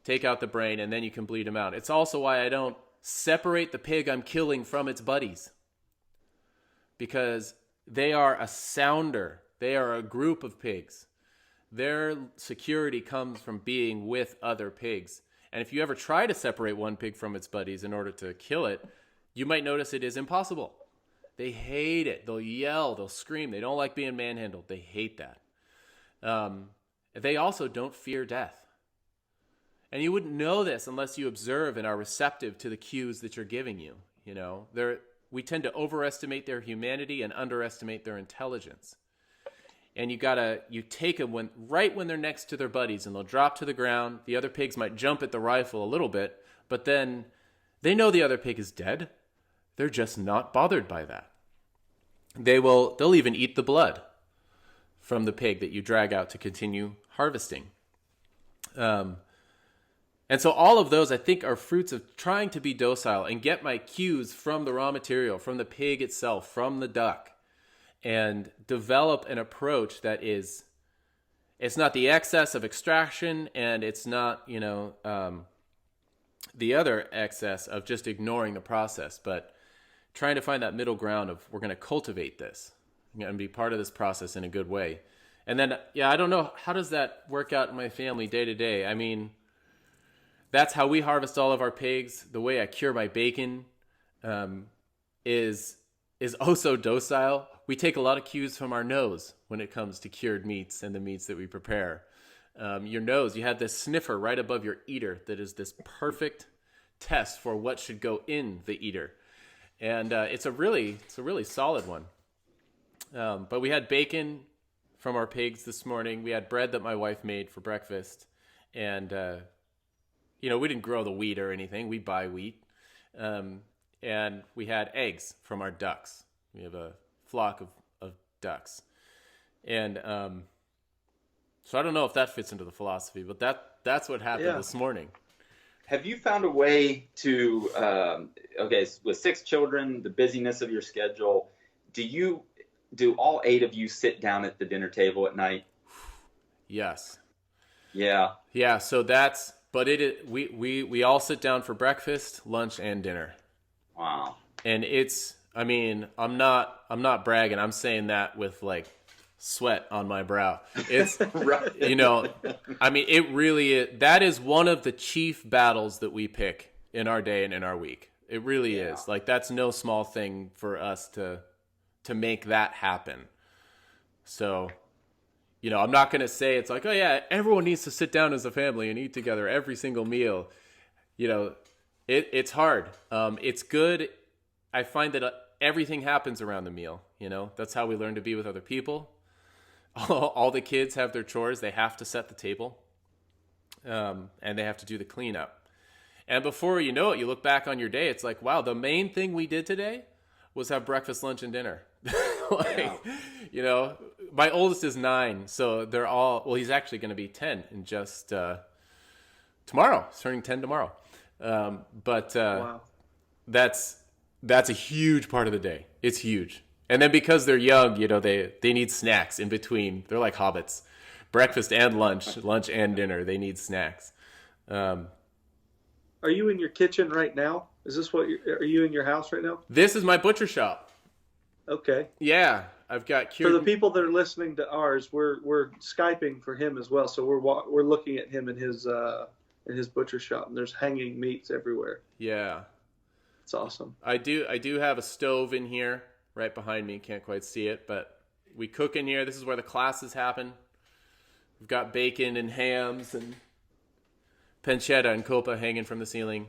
Take out the brain, and then you can bleed them out. It's also why I don't separate the pig I'm killing from its buddies, because they are a sounder. They are a group of pigs. Their security comes from being with other pigs. And if you ever try to separate one pig from its buddies in order to kill it, you might notice it is impossible. They hate it. They'll yell. They'll scream. They don't like being manhandled. They hate that. They also don't fear death. And you wouldn't know this unless you observe and are receptive to the cues that you're giving you. We tend to overestimate their humanity and underestimate their intelligence. And you take them right when they're next to their buddies, and they'll drop to the ground. The other pigs might jump at the rifle a little bit, but then they know the other pig is dead. They're just not bothered by that. They'll even eat the blood from the pig that you drag out to continue harvesting. And so all of those, I think, are fruits of trying to be docile and get my cues from the raw material, from the pig itself, from the duck, and develop an approach that it's not the excess of extraction, and it's not, the other excess of just ignoring the process, but trying to find that middle ground of we're going to cultivate this and be part of this process in a good way. And then, I don't know, how does that work out in my family day to day? I mean, that's how we harvest all of our pigs. The way I cure my bacon is oh so docile. We take a lot of cues from our nose when it comes to cured meats and the meats that we prepare. Your nose, you have this sniffer right above your eater that is this perfect test for what should go in the eater. And it's a really solid one. But we had bacon from our pigs this morning. We had bread that my wife made for breakfast. And, we didn't grow the wheat or anything. We buy wheat. And we had eggs from our ducks. We have a flock of ducks. And so I don't know if that fits into the philosophy, but that's what happened this morning. Have you found a way to, with 6 children, the busyness of your schedule, do all 8 of you sit down at the dinner table at night? Yes. Yeah. Yeah. So we all sit down for breakfast, lunch, and dinner. Wow. And I'm not bragging. I'm saying that with like sweat on my brow. It's, right. It really is. That is one of the chief battles that we pick in our day and in our week. It really is. Like, that's no small thing for us to make that happen. So, I'm not going to say it's like, oh yeah, everyone needs to sit down as a family and eat together every single meal. It's hard. It's good. I find that everything happens around the meal. That's how we learn to be with other people. All the kids have their chores. They have to set the table, and they have to do the cleanup. And before you know it, you look back on your day. It's like, wow, the main thing we did today was have breakfast, lunch, and dinner. My oldest is 9, so they're all, well, he's actually going to be 10 in just tomorrow. He's turning 10 tomorrow. Wow. That's a huge part of the day. It's huge. And then because they're young, they need snacks in between. They're like hobbits. Breakfast and lunch and dinner, they need snacks. Are you in your kitchen right now? Is this are you in your house right now? This is my butcher shop. Okay. Yeah, I've got cured. For the people that are listening to ours, we're Skyping for him as well. So we're looking at him in his butcher shop, and there's hanging meats everywhere. Yeah. It's awesome. I do have a stove in here right behind me. Can't quite see it, but we cook in here. This is where the classes happen. We've got bacon and hams and pancetta and copa hanging from the ceiling.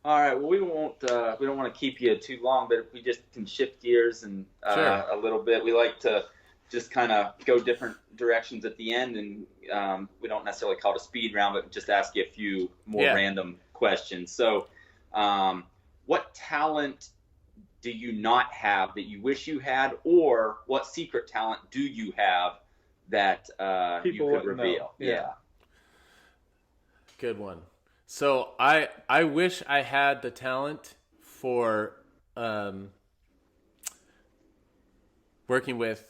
All right. Well, we don't want to keep you too long, but if we just can shift gears and Sure. a little bit, we like to just kind of go different directions at the end, and we don't necessarily call it a speed round, but just ask you a few more random questions. So, what talent do you not have that you wish you had, or what secret talent do you have that you could reveal? Yeah. Good one. So I wish I had the talent for working with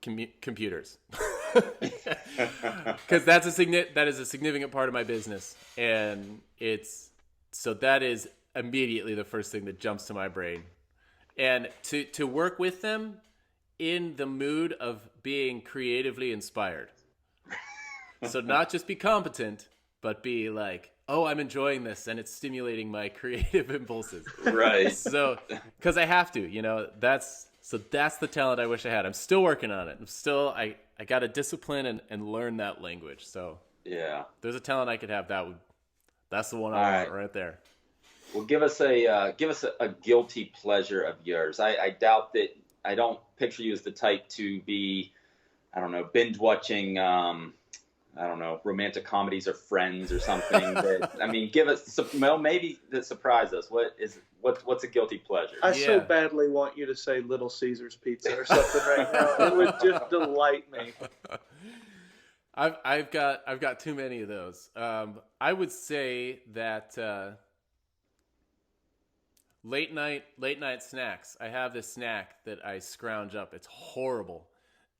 computers, because that is a significant part of my business, and that is immediately the first thing that jumps to my brain, and to work with them in the mood of being creatively inspired. So not just be competent, but be like, oh, I'm enjoying this and it's stimulating my creative impulses. Right. So, because I have to, that's the talent I wish I had. I'm still working on it. I got to discipline and learn that language. So yeah, there's a talent I could have. That's the one I want right there. Well, give us a guilty pleasure of yours. I doubt that. I don't picture you as the type to be, I don't know, binge watching, romantic comedies or Friends or something. Give us maybe that surprise us. What's a guilty pleasure? I so badly want you to say Little Caesars Pizza or something right now. It would just delight me. I've got too many of those. I would say that late night snacks. I have this snack that I scrounge up. It's horrible.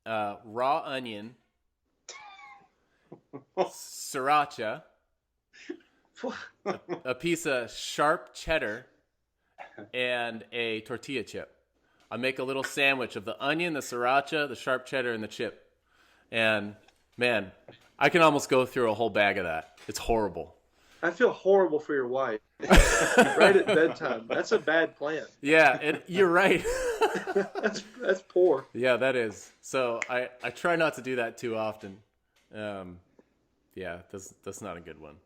Raw onion, sriracha, a piece of sharp cheddar, and a tortilla chip. I make a little sandwich of the onion, the sriracha, the sharp cheddar, and the chip. And man, I can almost go through a whole bag of that. It's horrible. I feel horrible for your wife. Right at bedtime. That's a bad plan. Yeah, you're right. That's poor. Yeah, that is. So I try not to do that too often. Yeah, that's not a good one.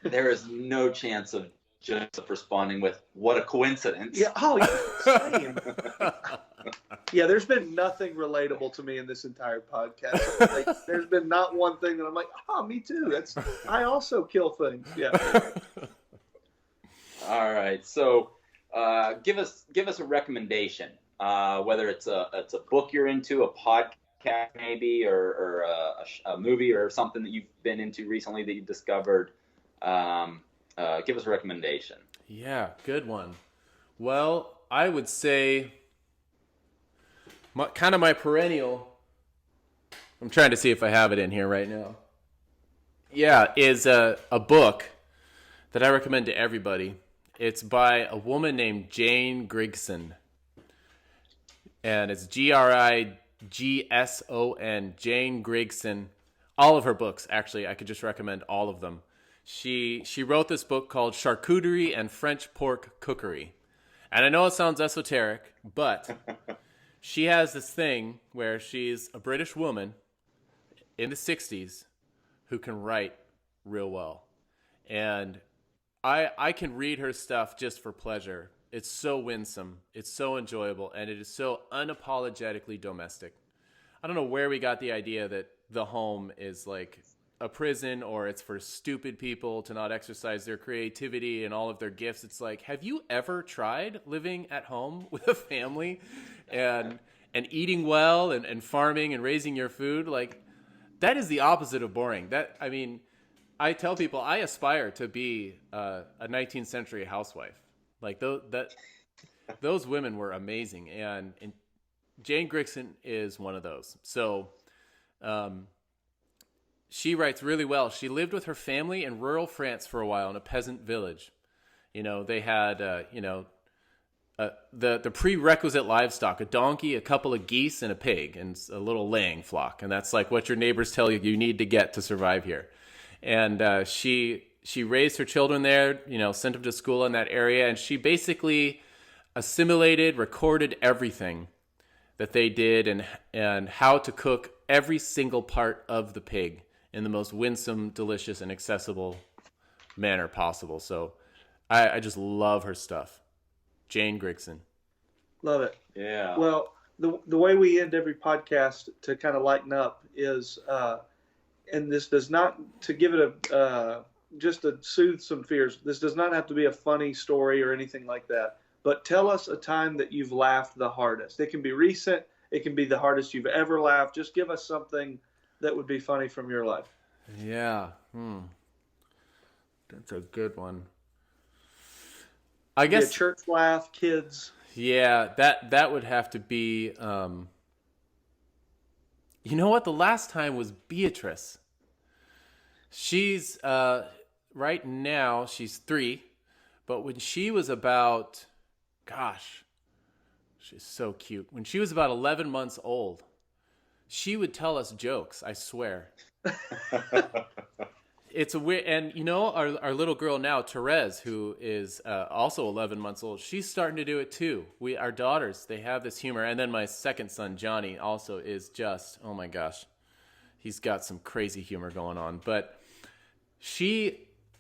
There is no chance of Joseph responding with, "What a coincidence." Yeah. Oh, same. Yeah, there's been nothing relatable to me in this entire podcast. Like, there's been not one thing that I'm like, oh, me too. I also kill things. Yeah. All right. So, give us a recommendation. Whether it's a book you're into, a podcast maybe, or a movie or something that you've been into recently that you discovered. Give us a recommendation. Yeah, good one. Well, I would say my perennial, I'm trying to see if I have it in here right now. Yeah, is a book that I recommend to everybody. It's by a woman named Jane Grigson. And it's Grigson, Jane Grigson. All of her books, actually, I could just recommend all of them. She wrote this book called Charcuterie and French Pork Cookery. And I know it sounds esoteric, but she has this thing where she's a British woman in the 60s who can write real well. And I can read her stuff just for pleasure. It's so winsome, it's so enjoyable, and it is so unapologetically domestic. I don't know where we got the idea that the home is like a prison or it's for stupid people to not exercise their creativity and all of their gifts. It's like, have you ever tried living at home with a family and eating well and farming and raising your food? Like, that is the opposite of boring. I tell people I aspire to be a 19th century housewife. Like those women were amazing, and Jane Grigson is one of those. So she writes really well. She lived with her family in rural France for a while in a peasant village. You know, they had the prerequisite livestock: a donkey, a couple of geese, and a pig, and a little laying flock. And that's like what your neighbors tell you need to get to survive here. And she raised her children there, sent them to school in that area, and she basically assimilated, recorded everything that they did and how to cook every single part of the pig in the most winsome, delicious, and accessible manner possible. So I just love her stuff. Jane Grigson. Love it. Yeah. Well, the way we end every podcast to kind of lighten up is, and this does not, to give it just to soothe some fears, this does not have to be a funny story or anything like that. But tell us a time that you've laughed the hardest. It can be recent. It can be the hardest you've ever laughed. Just give us something that would be funny from your life. Yeah. That's a good one. I guess a church laugh, kids. Yeah, that would have to be. You know what? The last time was Beatrice. She's right now she's 3, but when she was about, gosh, she's so cute. When she was about 11 months old, she would tell us jokes. I swear. It's a weird, and our little girl now, Therese, who is also 11 months old, she's starting to do it too. Our daughters, they have this humor, and then my second son, Johnny, also is just, oh my gosh, he's got some crazy humor going on. But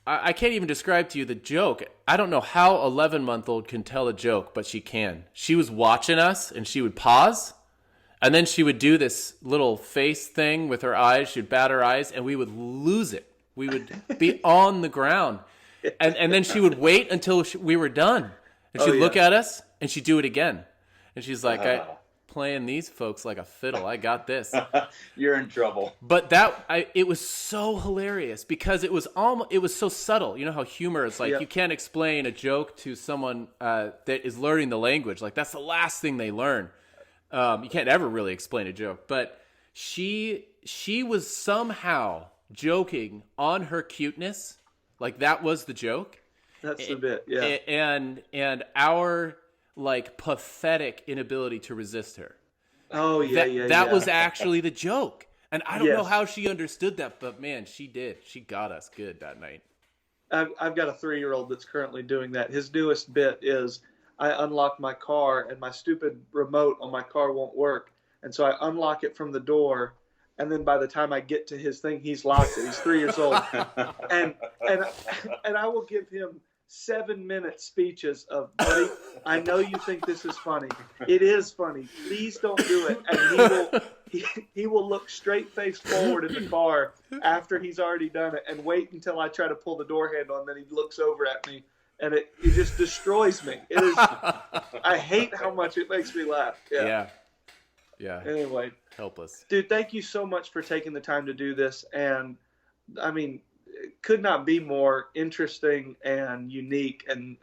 I can't even describe to you the joke. I don't know how 11-month-old can tell a joke, but she can. She was watching us, and she would pause, and then she would do this little face thing with her eyes. She'd bat her eyes, and we would lose it. We would be on the ground. And then she would wait until we were done. And she'd look at us, and she'd do it again. And she's like, I'm playing these folks like a fiddle. I got this. You're in trouble. But it was so hilarious because it was so subtle. You know how humor is like, you can't explain a joke to someone that is learning the language. Like, that's the last thing they learn. You can't ever really explain a joke. But she was somehow joking on her cuteness Like that was the joke. That's the bit, yeah. And our like pathetic inability to resist her. Oh yeah, That was actually the joke. And I don't know Yes. how she understood that, but man, she did. She got us good that night. I've got a 3-year-old that's currently doing that. His newest bit is I unlock my car and my stupid remote on my car won't work. And so I unlock it from the door. And then by the time I get to his thing, he's locked it. He's 3 years old. And I will give him 7-minute speeches of, buddy, I know you think this is funny. It is funny. Please don't do it. And he will look straight face forward in the car after he's already done it and wait until I try to pull the door handle, and then he looks over at me, and it just destroys me. It is. I hate how much it makes me laugh. Yeah. Anyway, Helpless. dude, thank you so much for taking the time to do this. And I mean, it could not be more interesting and unique. And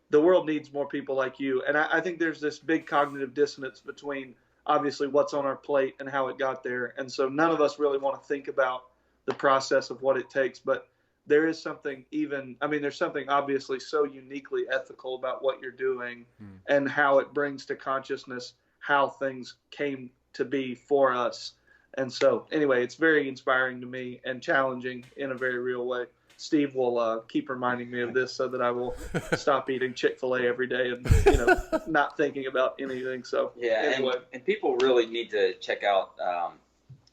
the world needs more people like you. And I think there's this big cognitive dissonance between obviously what's on our plate and how it got there. And so none of us really want to think about the process of what it takes. But there is something there's something obviously so uniquely ethical about what you're doing and how it brings to consciousness how things came to be for us. And so anyway, it's very inspiring to me and challenging in a very real way. Steve will keep reminding me of this so that I will stop eating Chick-fil-A every day and, not thinking about anything. So anyway. and people really need to check out,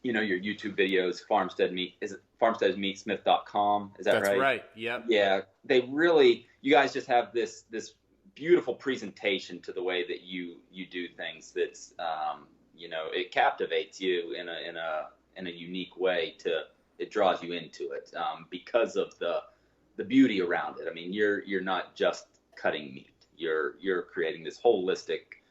your YouTube videos, farmsteadmeatsmith.com. Is that right? That's right. Yep. Yeah. You guys just have this beautiful presentation to the way that you do things. That's, it captivates you in a unique way. It draws you into it because of the beauty around it. I mean, you're not just cutting meat. You're creating this holistic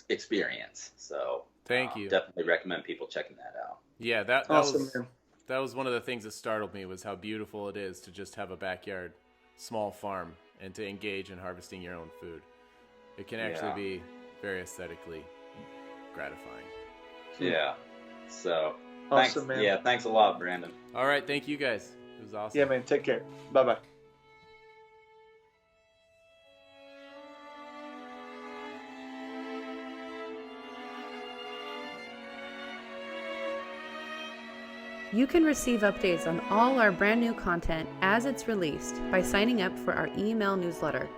experience. So thank you. Definitely recommend people checking that out. Yeah, that Awesome, that was one of the things that startled me, was how beautiful it is to just have a backyard, small farm, and to engage in harvesting your own food. It can actually be very aesthetically gratifying. Yeah. So Awesome, thanks, man. Yeah, thanks a lot, Brandon. All right, thank you guys. It was awesome. Yeah, man. Take care. Bye-bye. You can receive updates on all our brand new content as it's released by signing up for our email newsletter.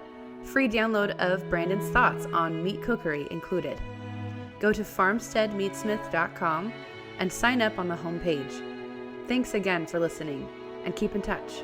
Free download of Brandon's thoughts on meat cookery included. Go to farmsteadmeatsmith.com and sign up on the homepage. Thanks again for listening, and keep in touch.